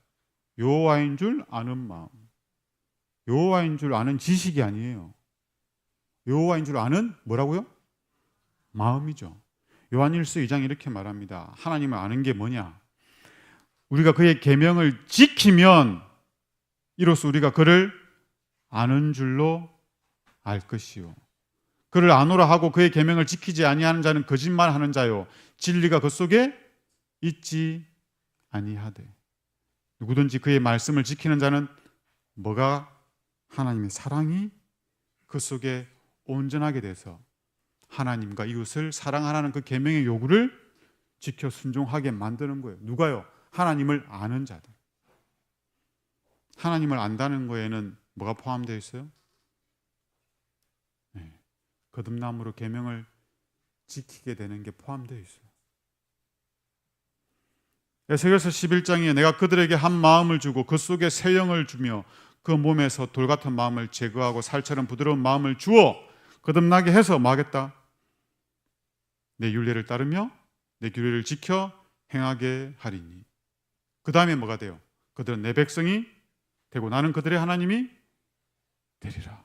여호와인 줄 아는 마음. 여호와인 줄 아는 지식이 아니에요. 여호와인 줄 아는 뭐라고요? 마음이죠. 요한일서 2장 이렇게 말합니다. 하나님을 아는 게 뭐냐? 우리가 그의 계명을 지키면 이로써 우리가 그를 아는 줄로 알 것이요. 그를 아노라 하고 그의 계명을 지키지 아니하는 자는 거짓말하는 자요. 진리가 그 속에 있지 아니하되. 누구든지 그의 말씀을 지키는 자는 뭐가? 하나님의 사랑이 그 속에 온전하게 돼서 하나님과 이웃을 사랑하라는 그 계명의 요구를 지켜 순종하게 만드는 거예요. 누가요? 하나님을 아는 자들. 하나님을 안다는 거에는 뭐가 포함되어 있어요? 네. 거듭남으로 계명을 지키게 되는 게 포함되어 있어요. 에스겔서 11장에 내가 그들에게 한 마음을 주고 그 속에 새 영을 주며 그 몸에서 돌 같은 마음을 제거하고 살처럼 부드러운 마음을 주어 거듭나게 해서 뭐 하겠다? 내 율례를 따르며 내 규례를 지켜 행하게 하리니. 그 다음에 뭐가 돼요? 그들은 내 백성이 되고 나는 그들의 하나님이 되리라.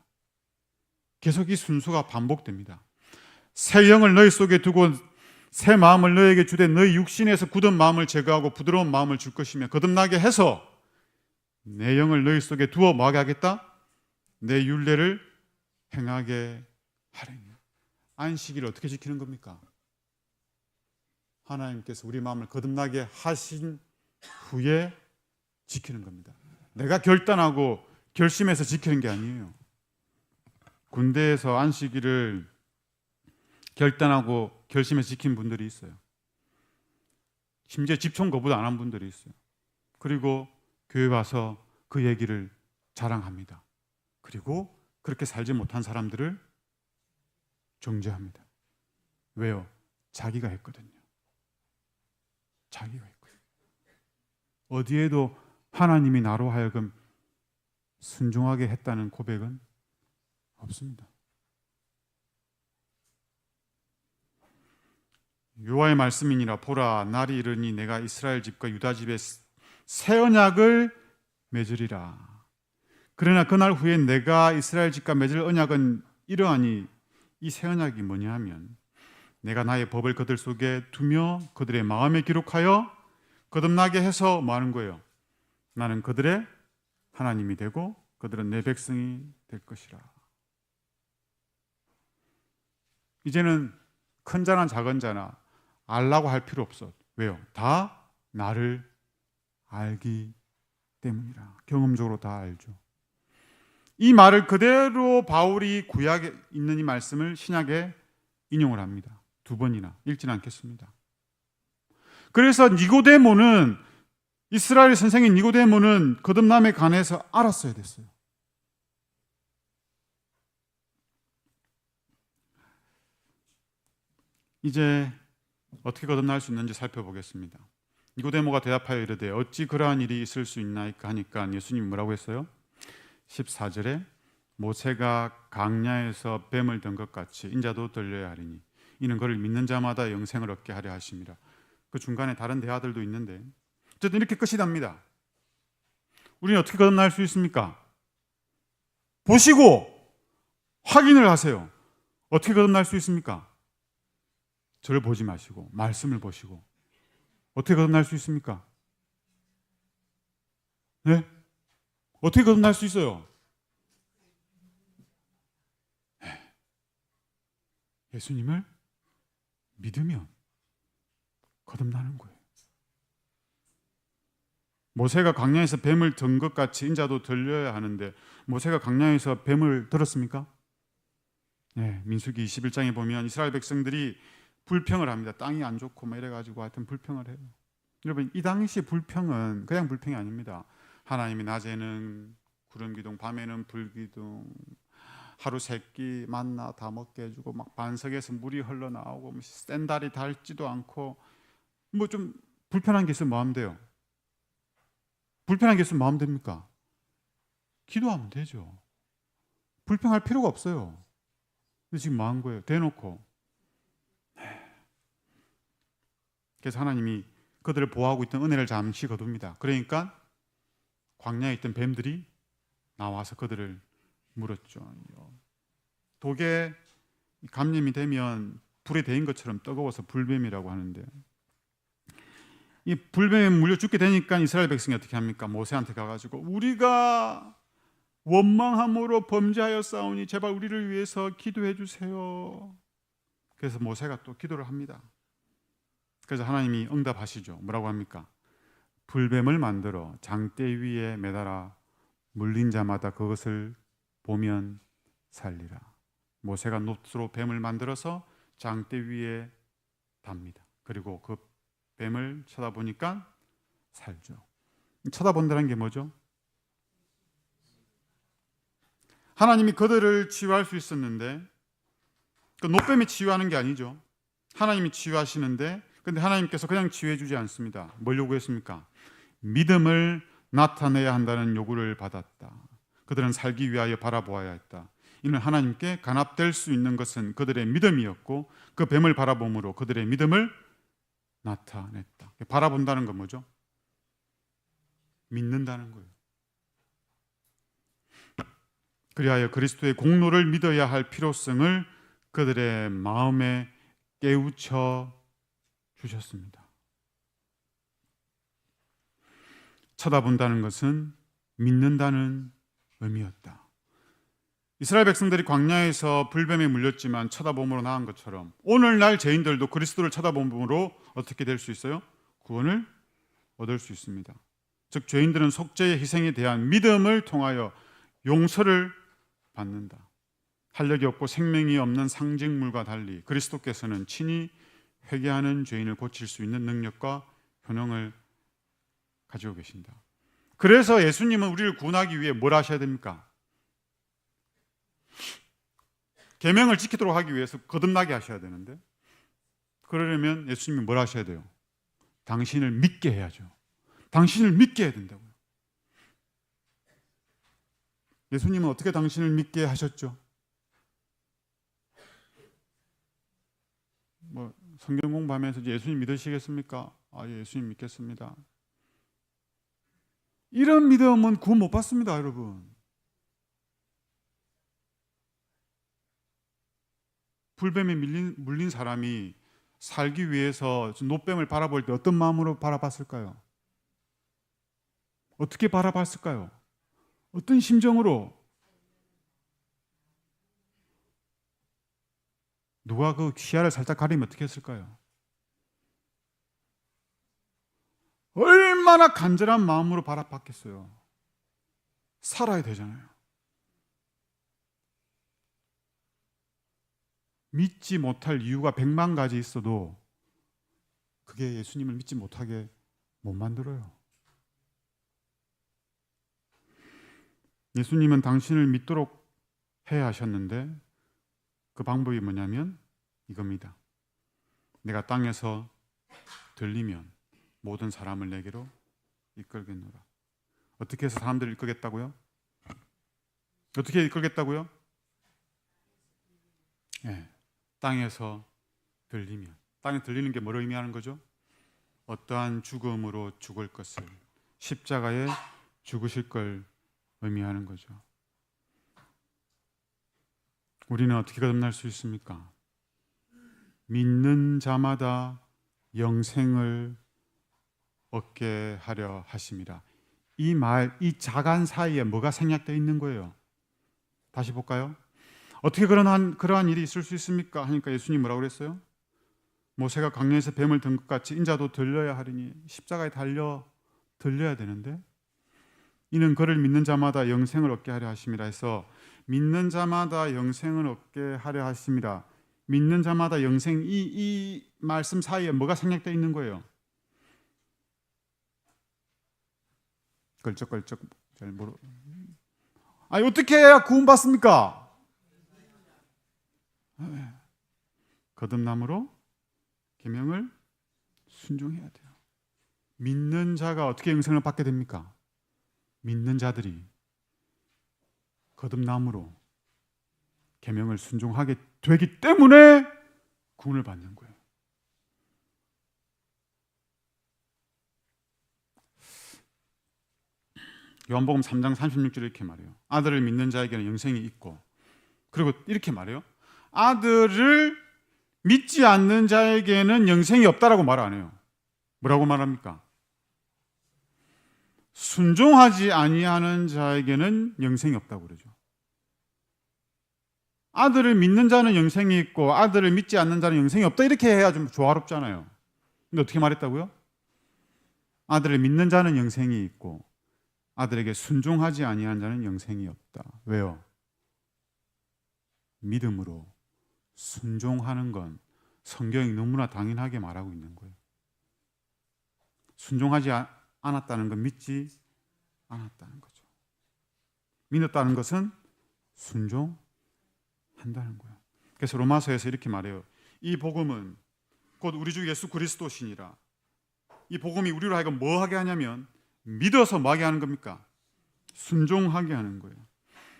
계속 이 순서가 반복됩니다. 새 영을 너희 속에 두고 새 마음을 너희에게 주되 너희 육신에서 굳은 마음을 제거하고 부드러운 마음을 줄 것이며 거듭나게 해서 내 영을 너희 속에 두어 뭐하게 하겠다? 내 율례를 행하게 하리니. 안식일을 어떻게 지키는 겁니까? 하나님께서 우리 마음을 거듭나게 하신 후에 지키는 겁니다. 내가 결단하고 결심해서 지키는 게 아니에요. 군대에서 안식일을 결단하고 결심해서 지킨 분들이 있어요. 심지어 집총 거부도 안 한 분들이 있어요. 그리고 교회 와서 그 얘기를 자랑합니다. 그리고 그렇게 살지 못한 사람들을 정죄합니다. 왜요? 자기가 했거든요. 자기가 했거든요. 어디에도 하나님이 나로 하여금 순종하게 했다는 고백은 없습니다. 여호와의 말씀이니라. 보라, 날이 이르니 내가 이스라엘 집과 유다 집에 새 언약을 맺으리라. 그러나 그날 후에 내가 이스라엘 집과 맺을 언약은 이러하니, 이 새 언약이 뭐냐 하면 내가 나의 법을 그들 속에 두며 그들의 마음에 기록하여 거듭나게 해서 뭐 하는 거예요? 나는 그들의 하나님이 되고 그들은 내 백성이 될 것이라. 이제는 큰 자나 작은 자나 알라고 할 필요 없어. 왜요? 다 나를 알기 때문이라. 경험적으로 다 알죠. 이 말을 그대로 바울이 구약에 있는 이 말씀을 신약에 인용을 합니다. 2번이나 읽지는 않겠습니다. 그래서 니고데모는, 이스라엘 선생인 니고데모는 거듭남에 관해서 알았어야 됐어요. 이제 어떻게 거듭날 수 있는지 살펴보겠습니다. 니고데모가 대답하여 이르되 어찌 그러한 일이 있을 수 있나이까 하니까 예수님이 뭐라고 했어요? 14절에 모세가 강야에서 뱀을 든 것 같이 인자도 들려야 하리니 이는 그를 믿는 자마다 영생을 얻게 하려 하심이라. 그 중간에 다른 대화들도 있는데 어쨌든 이렇게 끝이 납니다. 우리는 어떻게 거듭날 수 있습니까? 보시고 확인을 하세요. 어떻게 거듭날 수 있습니까? 저를 보지 마시고 말씀을 보시고. 어떻게 거듭날 수 있습니까? 네? 어떻게 거듭날 수 있어요? 예수님을 믿으면 거듭나는 거예요. 모세가 광야에서 뱀을 든 것 같이 인자도 들려야 하는데 모세가 광야에서 뱀을 들었습니까? 네, 민수기 21장에 보면 이스라엘 백성들이 불평을 합니다. 땅이 안 좋고 뭐 이래가지고 하여튼 불평을 해요. 여러분, 이 당시 불평은 그냥 불평이 아닙니다. 하나님이 낮에는 구름 기둥, 밤에는 불 기둥, 하루 세끼 만나 다 먹게 해주고 막 반석에서 물이 흘러나오고 뭐 샌달이 닳지도 않고 뭐 좀 불편한 게 있으면 뭐 하면 돼요? 불편한 게 있으면 뭐 하면 됩니까? 기도하면 되죠. 불평할 필요가 없어요. 근데 지금 뭐 한 거예요? 대놓고. 그래서 하나님이 그들을 보호하고 있던 은혜를 잠시 거둡니다. 그러니까 광야에 있던 뱀들이 나와서 그들을 물었죠. 독에 감염이 되면 불에 데인 것처럼 뜨거워서 불뱀이라고 하는데, 이 불뱀에 물려 죽게 되니까 이스라엘 백성이 어떻게 합니까? 모세한테 가가지고 우리가 원망함으로 범죄하여 싸우니 제발 우리를 위해서 기도해 주세요. 그래서 모세가 또 기도를 합니다. 그래서 하나님이 응답하시죠. 뭐라고 합니까? 불뱀을 만들어 장대 위에 매달아 물린 자마다 그것을 보면 살리라. 모세가 놋으로 뱀을 만들어서 장대 위에 답니다. 그리고 그 뱀을 쳐다보니까 살죠. 쳐다본다는 게 뭐죠? 하나님이 그들을 치유할 수 있었는데, 그 놋뱀이 치유하는 게 아니죠. 하나님이 치유하시는데, 근데 하나님께서 그냥 치유해 주지 않습니다. 뭘 요구했습니까? 믿음을 나타내야 한다는 요구를 받았다. 그들은 살기 위하여 바라보아야 했다. 이는 하나님께 간합될 수 있는 것은 그들의 믿음이었고 그 뱀을 바라봄으로 그들의 믿음을 나타냈다. 바라본다는 건 뭐죠? 믿는다는 거예요. 그리하여 그리스도의 공로를 믿어야 할 필요성을 그들의 마음에 깨우쳐 주셨습니다. 쳐다본다는 것은 믿는다는 의미였다. 이스라엘 백성들이 광야에서 불뱀에 물렸지만 쳐다봄으로 나은 것처럼 오늘날 죄인들도 그리스도를 쳐다봄으로 어떻게 될 수 있어요? 구원을 얻을 수 있습니다. 즉 죄인들은 속죄의 희생에 대한 믿음을 통하여 용서를 받는다. 활력이 없고 생명이 없는 상징물과 달리 그리스도께서는 친히 회개하는 죄인을 고칠 수 있는 능력과 효능을 가지고 계신다. 그래서 예수님은 우리를 구원하기 위해 뭘 하셔야 됩니까? 계명을 지키도록 하기 위해서 거듭나게 하셔야 되는데, 그러려면 예수님이 뭘 하셔야 돼요? 당신을 믿게 해야죠. 당신을 믿게 해야 된다고요. 예수님은 어떻게 당신을 믿게 하셨죠? 뭐 성경 공부하면서 예수님 믿으시겠습니까? 아, 예, 예수님 믿겠습니다. 이런 믿음은 구원 못 받습니다, 여러분. 불뱀에 물린 사람이 살기 위해서 놋뱀을 바라볼 때 어떤 마음으로 바라봤을까요? 어떻게 바라봤을까요? 어떤 심정으로? 누가 그 시야를 살짝 가리면 어떻게 했을까요? 얼마나 간절한 마음으로 바라봤겠어요. 살아야 되잖아요. 믿지 못할 이유가 100만 가지 있어도 그게 예수님을 믿지 못하게 못 만들어요. 예수님은 당신을 믿도록 해야 하셨는데 그 방법이 뭐냐면 이겁니다. 내가 땅에서 들리면 모든 사람을 내게로 이끌겠노라. 어떻게 해서 사람들을 이끌겠다고요? 어떻게 이끌겠다고요? 네, 땅에서 들리면. 땅에 들리는 게 뭘 의미하는 거죠? 어떠한 죽음으로 죽을 것을, 십자가에 죽으실 걸 의미하는 거죠. 우리는 어떻게 거듭날 수 있습니까? 믿는 자마다 영생을 얻게 하려 하심이라. 이 말, 이 자간 사이에 뭐가 생략되어 있는 거예요? 다시 볼까요? 어떻게 그러한 일이 있을 수 있습니까? 하니까 예수님 뭐라고 그랬어요? 모세가 강야에서 뱀을 든 것 같이 인자도 들려야 하리니, 십자가에 들려야 되는데, 이는 그를 믿는 자마다 영생을 얻게 하려 하심이라 해서, 믿는 자마다 영생을 얻게 하려 하심이라, 믿는 자마다 영생, 이 말씀 사이에 뭐가 생략되어 있는 거예요? 걸쩍걸쩍 잘 모르. 아니 어떻게 해야 구원받습니까? 거듭남으로 계명을 순종해야 돼요. 믿는 자가 어떻게 영생을 받게 됩니까? 믿는 자들이 거듭남으로 계명을 순종하게 되기 때문에 구원을 받는 거예요. 요한복음 3장 36절에 이렇게 말해요. 아들을 믿는 자에게는 영생이 있고, 그리고 이렇게 말해요. 아들을 믿지 않는 자에게는 영생이 없다라고 말 안 해요. 뭐라고 말합니까? 순종하지 아니하는 자에게는 영생이 없다고 그러죠. 아들을 믿는 자는 영생이 있고 아들을 믿지 않는 자는 영생이 없다, 이렇게 해야 좀 조화롭잖아요. 근데 어떻게 말했다고요? 아들을 믿는 자는 영생이 있고 아들에게 순종하지 아니한 자는 영생이 없다. 왜요? 믿음으로 순종하는 건 성경이 너무나 당연하게 말하고 있는 거예요. 순종하지 않았다는 건 믿지 않았다는 거죠. 믿었다는 것은 순종한다는 거예요. 그래서 로마서에서 이렇게 말해요. 이 복음은 곧 우리 주 예수 그리스도시니라. 이 복음이 우리로 하여금 뭐 하게 하냐면 믿어서 뭐 하게 하는 겁니까? 순종하게 하는 거예요.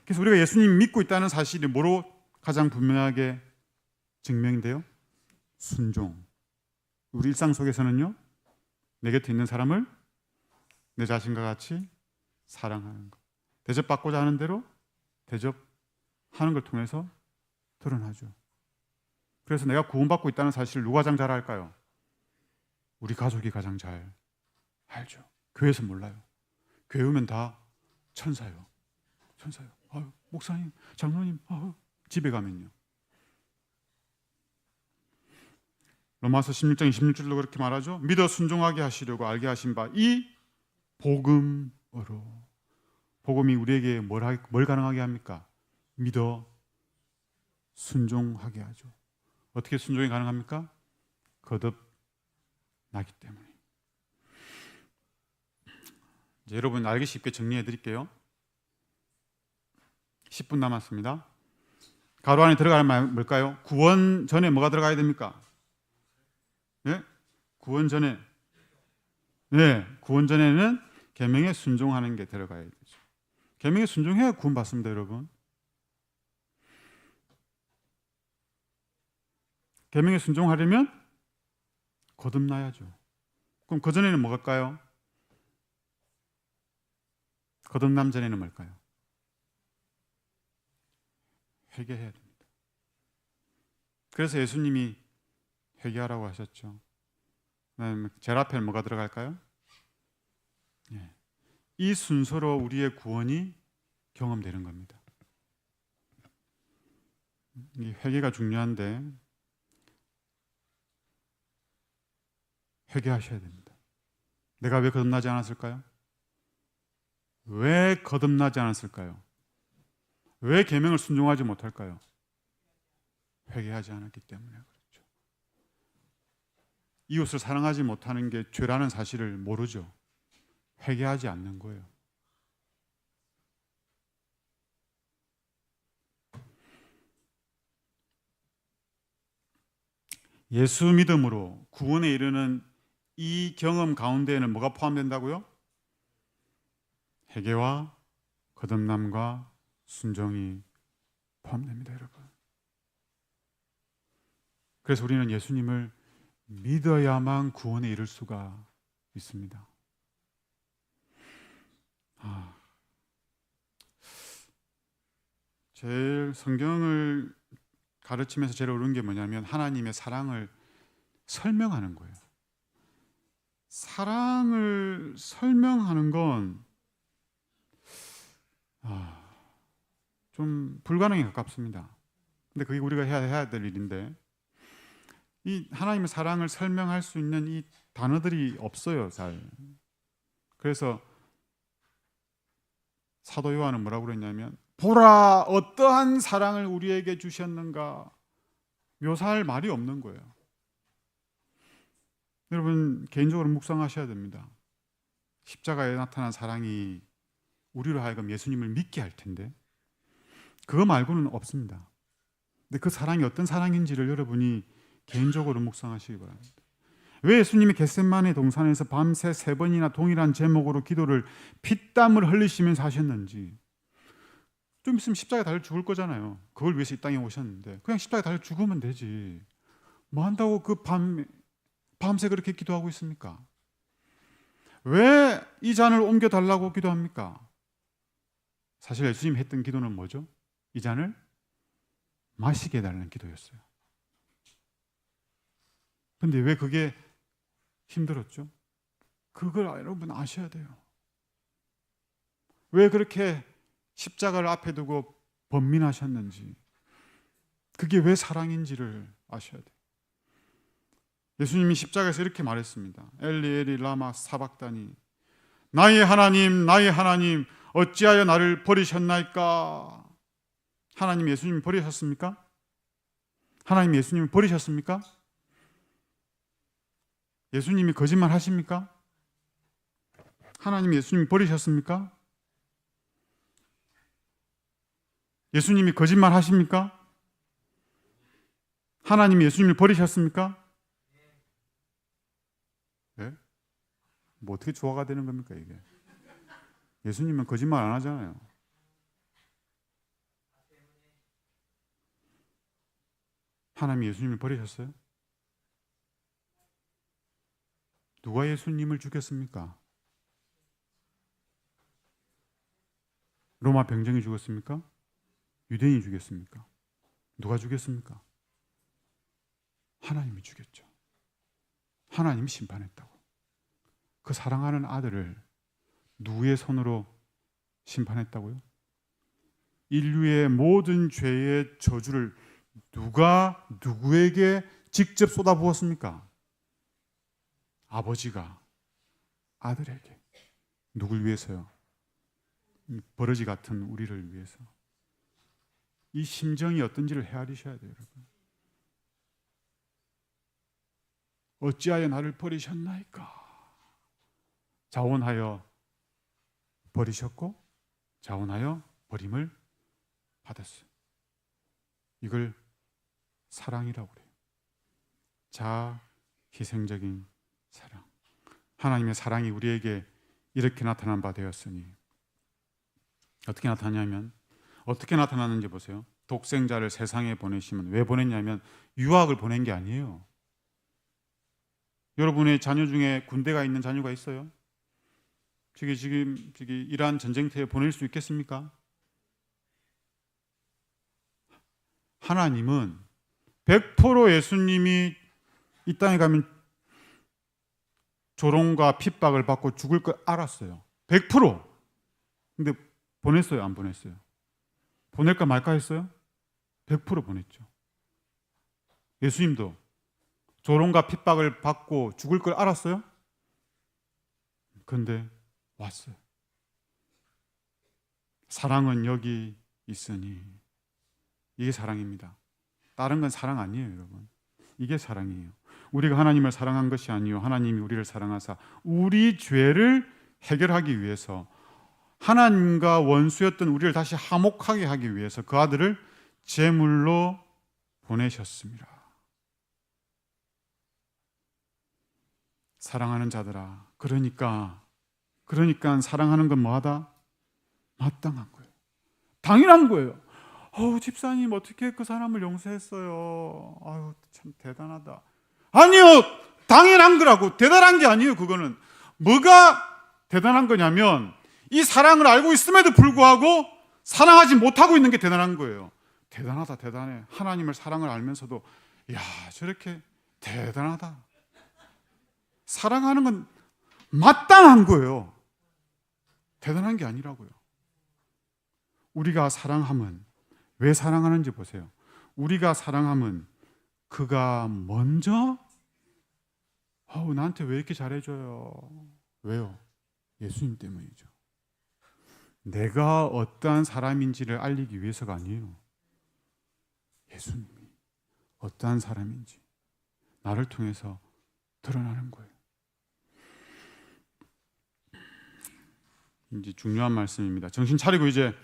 그래서 우리가 예수님 믿고 있다는 사실이 뭐로 가장 분명하게 증명돼요? 순종. 우리 일상 속에서는요, 내 곁에 있는 사람을 내 자신과 같이 사랑하는 것, 대접받고자 하는 대로 대접하는 걸 통해서 드러나죠. 그래서 내가 구원받고 있다는 사실을 누가 가장 잘 알까요? 우리 가족이 가장 잘 알죠. 교회에서 몰라요. 교회 오면 다 천사요. 아유, 목사님, 장로님, 집에 가면요. 로마서 16장 26절로 그렇게 말하죠. 믿어 순종하게 하시려고 알게 하신 바 이 복음으로. 복음이 우리에게 뭘 가능하게 합니까? 믿어 순종하게 하죠. 어떻게 순종이 가능합니까? 거듭나기 때문에. 이제 여러분 알기 쉽게 정리해 드릴게요. 10분 남았습니다. 가로 안에 들어가는 말 뭘까요? 구원 전에 뭐가 들어가야 됩니까? 네? 구원 전에, 네, 구원 전에는 계명에 순종하는 게 들어가야 되죠. 계명에 순종해야 구원 받습니다, 여러분. 계명에 순종하려면 거듭나야죠. 그럼 그 전에는 뭐일까요? 거듭남 전에는 뭘까요? 회개해야 됩니다. 그래서 예수님이 회개하라고 하셨죠. 제일 앞에 뭐가 들어갈까요? 예. 이 순서로 우리의 구원이 경험되는 겁니다. 이 회개가 중요한데 회개하셔야 됩니다. 내가 왜 거듭나지 않았을까요? 왜 거듭나지 않았을까요? 왜 계명을 순종하지 못할까요? 회개하지 않았기 때문에 그렇죠. 이웃을 사랑하지 못하는 게 죄라는 사실을 모르죠. 회개하지 않는 거예요. 예수 믿음으로 구원에 이르는 이 경험 가운데에는 뭐가 포함된다고요? 회개와 거듭남과 순종이 포함됩니다, 여러분. 그래서 우리는 예수님을 믿어야만 구원에 이를 수가 있습니다. 제일 성경을 가르치면서 제일 어려운 게 뭐냐면 하나님의 사랑을 설명하는 거예요. 사랑을 설명하는 건 좀 불가능에 가깝습니다. 근데 그게 우리가 해야 될 일인데, 이 하나님의 사랑을 설명할 수 있는 이 단어들이 없어요, 잘. 그래서 사도 요한은 뭐라고 그랬냐면, 보라 어떠한 사랑을 우리에게 주셨는가, 묘사할 말이 없는 거예요. 여러분 개인적으로 묵상하셔야 됩니다. 십자가에 나타난 사랑이 우리로 하여금 예수님을 믿게 할 텐데 그거 말고는 없습니다. 근데 그 사랑이 어떤 사랑인지를 여러분이 개인적으로 묵상하시기 바랍니다. 왜 예수님이 겟세마네 동산에서 밤새 3번이나 동일한 제목으로 기도를 피땀을 흘리시면서 하셨는지. 좀 있으면 십자가에 달려 죽을 거잖아요. 그걸 위해서 이 땅에 오셨는데 그냥 십자가에 달려 죽으면 되지. 뭐 한다고 그 밤새 그렇게 기도하고 있습니까? 왜 이 잔을 옮겨달라고 기도합니까? 사실 예수님이 했던 기도는 뭐죠? 이 잔을 마시게 해달라는 기도였어요. 근데 왜 그게 힘들었죠? 그걸 여러분 아셔야 돼요. 왜 그렇게 십자가를 앞에 두고 번민하셨는지, 그게 왜 사랑인지를 아셔야 돼요. 예수님이 십자가에서 이렇게 말했습니다. 엘리 엘리 라마 사박다니, 나의 하나님 나의 하나님 어찌하여 나를 버리셨나이까. 하나님 예수님이 버리셨습니까? 하나님 예수님이 버리셨습니까? 예수님이 거짓말 하십니까? 하나님 예수님이 버리셨습니까? 예수님이 거짓말 하십니까? 하나님이 예수님을 버리셨습니까? 네? 뭐 어떻게 조화가 되는 겁니까 이게? 예수님은 거짓말 안 하잖아요. 하나님이 예수님을 버리셨어요? 누가 예수님을 죽였습니까? 로마 병정이 죽었습니까? 유대인이 죽였습니까? 누가 죽였습니까? 하나님이 죽였죠. 하나님이 심판했다고. 그 사랑하는 아들을 누구의 손으로 심판했다고요? 인류의 모든 죄의 저주를 누가 누구에게 직접 쏟아부었습니까? 아버지가 아들에게. 누굴 위해서요? 버러지 같은 우리를 위해서. 이 심정이 어떤지를 헤아리셔야 돼요, 여러분. 어찌하여 나를 버리셨나이까? 자원하여 버리셨고 자원하여 버림을 받았어요. 이걸 사랑이라고 그래요. 자아 희생적인 사랑. 하나님의 사랑이 우리에게 이렇게 나타난 바 되었으니, 어떻게 나타나냐면, 어떻게 나타나는지 보세요. 독생자를 세상에 보내시면, 왜 보냈냐면 유학을 보낸 게 아니에요. 여러분의 자녀 중에 군대가 있는 자녀가 있어요? 지금 이란 전쟁터에 보낼 수 있겠습니까? 하나님은 100% 예수님이 이 땅에 가면 조롱과 핍박을 받고 죽을 걸 알았어요. 100%. 근데 보냈어요, 안 보냈어요? 보낼까 말까 했어요? 100% 보냈죠. 예수님도 조롱과 핍박을 받고 죽을 걸 알았어요? 그런데 왔어요. 사랑은 여기 있으니. 이게 사랑입니다. 다른 건 사랑 아니에요, 여러분. 이게 사랑이에요. 우리가 하나님을 사랑한 것이 아니요 하나님이 우리를 사랑하사 우리 죄를 해결하기 위해서, 하나님과 원수였던 우리를 다시 화목하게 하기 위해서 그 아들을 제물로 보내셨습니다. 사랑하는 자들아, 그러니까 사랑하는 건 뭐하다? 마땅한 거예요. 당연한 거예요. 집사님 어떻게 그 사람을 용서했어요? 아유, 참 대단하다. 아니요, 당연한 거라고. 대단한 게 아니에요. 그거는 뭐가 대단한 거냐면 이 사랑을 알고 있음에도 불구하고 사랑하지 못하고 있는 게 대단한 거예요. 대단하다, 대단해. 하나님을 사랑을 알면서도 야, 저렇게 대단하다. 사랑하는 건 마땅한 거예요. 대단한 게 아니라고요. 우리가 사랑함은 왜 사랑하는지 보세요. 우리가 사랑함은 그가 먼저 나한테 왜 이렇게 잘해줘요? 왜요? 예수님 때문이죠. 내가 어떠한 사람인지를 알리기 위해서가 아니에요. 예수님이 어떠한 사람인지 나를 통해서 드러나는 거예요. 이제 중요한 말씀입니다. 정신 차리고 이제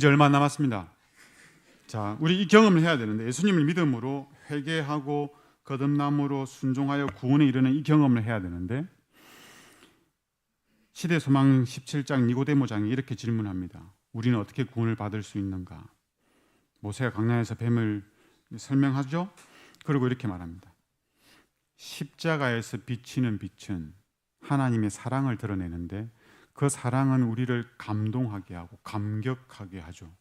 얼마 안 남았습니다. 자, 우리 이 경험을 해야 되는데 예수님을 믿음으로 회개하고 거듭남으로 순종하여 구원에 이르는 이 경험을 해야 되는데 시대소망 17장 니고데모장이 이렇게 질문합니다. 우리는 어떻게 구원을 받을 수 있는가? 모세가 광야에서 뱀을 설명하죠. 그리고 이렇게 말합니다. 십자가에서 비치는 빛은 하나님의 사랑을 드러내는데 그 사랑은 우리를 감동하게 하고 감격하게 하죠.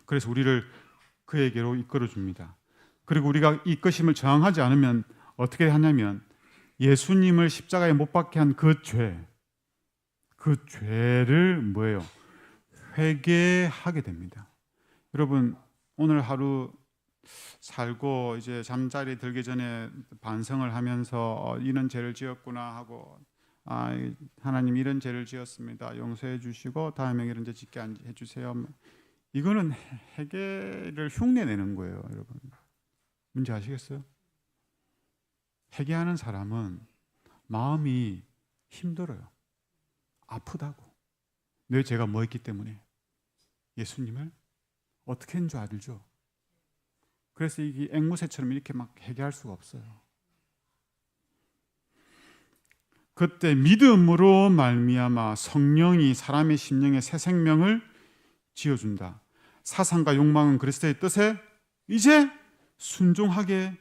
그래서 우리를 그에게로 이끌어 줍니다. 그리고 우리가 이끄심을 저항하지 않으면 어떻게 하냐면 예수님을 십자가에 못 박게 한 그 죄를 뭐예요? 회개하게 됩니다. 여러분 오늘 하루 살고 이제 잠자리 들기 전에 반성을 하면서 이런 죄를 지었구나 하고 하나님 이런 죄를 지었습니다. 용서해 주시고 다음에 이런 죄 짓게 해 주세요. 이거는 회개를 흉내내는 거예요, 여러분. 뭔지 아시겠어요? 회개하는 사람은 마음이 힘들어요. 아프다고. 내 죄가 뭐 있기 때문에 예수님을 어떻게 했는 줄 알죠? 그래서 이게 앵무새처럼 이렇게 막 회개할 수가 없어요. 그때 믿음으로 말미암아 성령이 사람의 심령에 새 생명을 지어준다. 사상과 욕망은 그리스도의 뜻에 이제 순종하게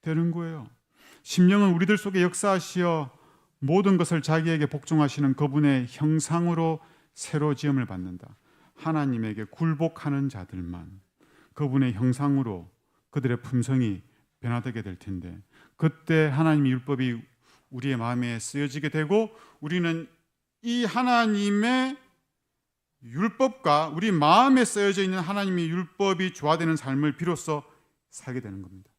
되는 거예요. 심령은 우리들 속에 역사하시어 모든 것을 자기에게 복종하시는 그분의 형상으로 새로 지음을 받는다. 하나님에게 굴복하는 자들만 그분의 형상으로 그들의 품성이 변화되게 될 텐데 그때 하나님의 율법이 우리의 마음에 쓰여지게 되고 우리는 이 하나님의 율법과 우리 마음에 쓰여져 있는 하나님의 율법이 조화되는 삶을 비로소 살게 되는 겁니다.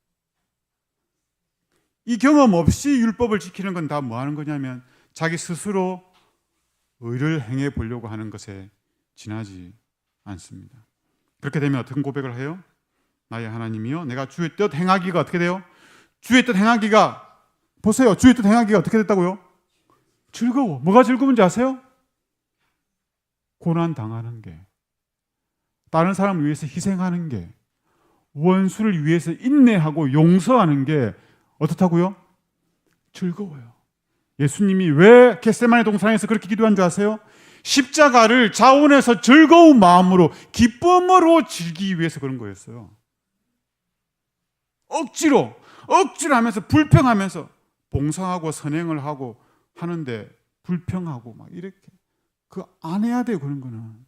이 경험 없이 율법을 지키는 건 다 뭐 하는 거냐면 자기 스스로 의를 행해 보려고 하는 것에 지나지 않습니다. 그렇게 되면 어떤 고백을 해요? 나의 하나님이요 내가 주의 뜻 행하기가 어떻게 돼요? 주의 뜻 행하기가 보세요. 주의 뜻 행하기가 어떻게 됐다고요? 즐거워. 뭐가 즐거운지 아세요? 고난 당하는 게, 다른 사람을 위해서 희생하는 게, 원수를 위해서 인내하고 용서하는 게 어떻다고요? 즐거워요. 예수님이 왜 겟세마네 동산에서 그렇게 기도한 줄 아세요? 십자가를 자원해서 즐거운 마음으로 기쁨으로 즐기기 위해서 그런 거였어요. 억지로 하면서 불평하면서 봉사하고 선행을 하고 하는데 불평하고 막 이렇게 그 안 해야 돼요. 그런 거는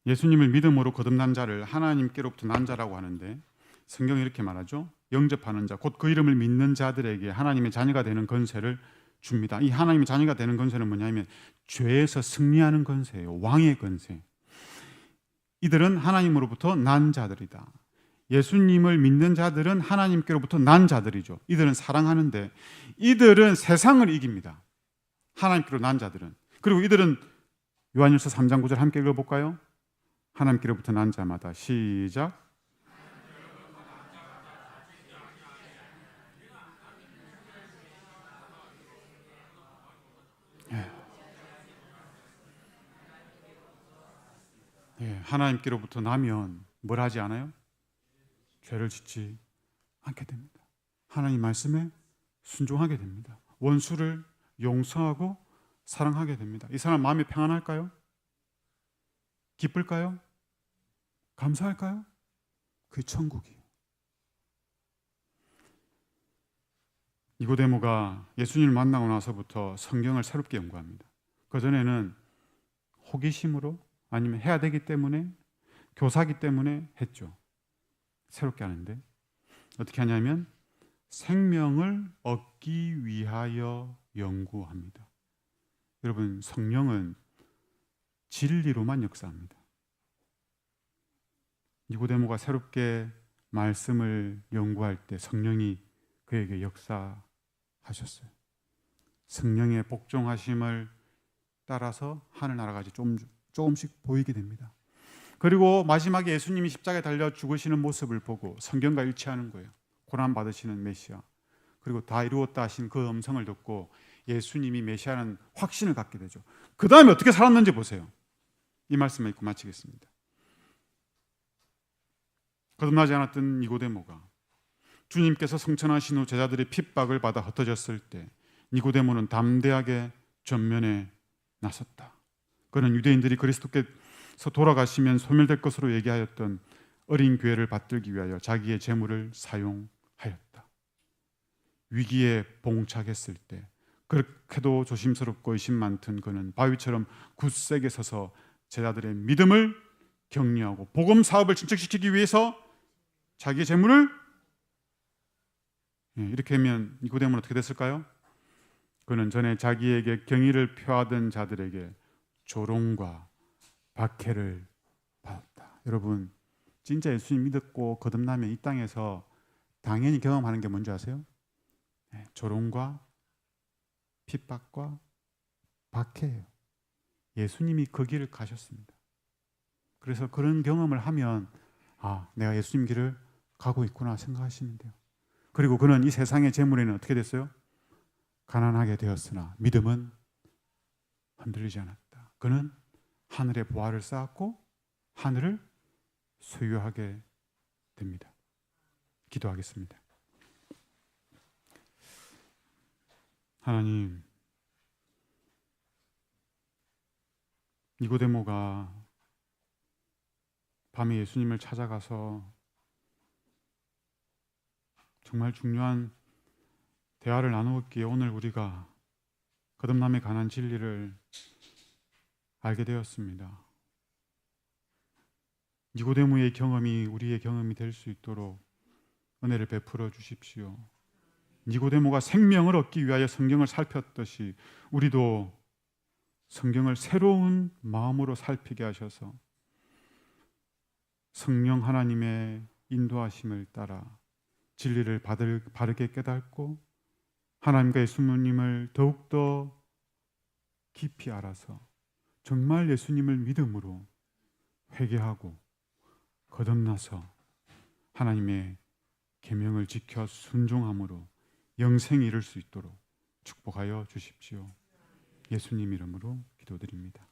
예수님을 믿음으로 거듭난 자를 하나님께로부터 난 자라고 하는데 성경이 이렇게 말하죠. 영접하는 자, 곧 그 이름을 믿는 자들에게 하나님의 자녀가 되는 권세를 줍니다. 이 하나님의 자녀가 되는 권세는 뭐냐면 죄에서 승리하는 권세예요. 왕의 권세. 이들은 하나님으로부터 난 자들이다. 예수님을 믿는 자들은 하나님께로부터 난 자들이죠. 이들은 사랑하는데 이들은 세상을 이깁니다. 하나님께로 난 자들은. 그리고 이들은 요한일서 3장 9절 함께 읽어볼까요? 하나님께로부터 난 자마다 시작. 하나님께로부터 나면 뭘 하지 않아요? 죄를 짓지 않게 됩니다. 하나님 말씀에 순종하게 됩니다. 원수를 용서하고 사랑하게 됩니다. 이 사람 마음이 평안할까요? 기쁠까요? 감사할까요? 그게 천국이에요. 니고데모가 예수님을 만나고 나서부터 성경을 새롭게 연구합니다. 그전에는 호기심으로 아니면 해야 되기 때문에 교사기 때문에 했죠. 새롭게 하는데 어떻게 하냐면 생명을 얻기 위하여 연구합니다. 여러분, 성령은 진리로만 역사합니다. 니고데모가 새롭게 말씀을 연구할 때 성령이 그에게 역사하셨어요. 성령의 복종하심을 따라서 하늘나라가 조금씩 보이게 됩니다. 그리고 마지막에 예수님이 십자가에 달려 죽으시는 모습을 보고 성경과 일치하는 거예요. 고난 받으시는 메시아, 그리고 다 이루었다 하신 그 음성을 듣고 예수님이 메시아는 확신을 갖게 되죠. 그 다음에 어떻게 살았는지 보세요. 이 말씀을 읽고 마치겠습니다. 거듭나지 않았던 니고데모가 주님께서 성천하신 후 제자들의 핍박을 받아 흩어졌을 때 니고데모는 담대하게 전면에 나섰다. 그는 유대인들이 그리스도께서 돌아가시면 소멸될 것으로 얘기하였던 어린 교회를 받들기 위하여 자기의 재물을 사용하였다. 위기에 봉착했을 때 그렇게도 조심스럽고 의심 많던 그는 바위처럼 굳세게 서서 제자들의 믿음을 격려하고 복음 사업을 진척시키기 위해서 자기의 재물을 이렇게 하면 니고데모는 어떻게 됐을까요? 그는 전에 자기에게 경의를 표하던 자들에게 조롱과 박해를 받았다. 여러분, 진짜 예수님 믿었고 거듭나면 이 땅에서 당연히 경험하는 게 뭔지 아세요? 조롱과 핍박과 박해예요. 예수님이 그 길을 가셨습니다. 그래서 그런 경험을 하면 내가 예수님 길을 가고 있구나 생각하시면 돼요. 그리고 그는 이 세상의 재물에는 어떻게 됐어요? 가난하게 되었으나 믿음은 흔들리지 않았다. 그는 하늘의 보화를 쌓았고 하늘을 소유하게 됩니다. 기도하겠습니다. 하나님, 니고데모가 밤에 예수님을 찾아가서 정말 중요한 대화를 나누었기에 오늘 우리가 거듭남에 관한 진리를 알게 되었습니다. 니고데모의 경험이 우리의 경험이 될 수 있도록 은혜를 베풀어 주십시오. 니고데모가 생명을 얻기 위하여 성경을 살폈듯이 우리도 성경을 새로운 마음으로 살피게 하셔서 성령 하나님의 인도하심을 따라 진리를 바르게 깨닫고 하나님과 예수님을 더욱더 깊이 알아서 정말 예수님을 믿음으로 회개하고 거듭나서 하나님의 계명을 지켜 순종함으로 영생에 이를 수 있도록 축복하여 주십시오. 예수님 이름으로 기도드립니다.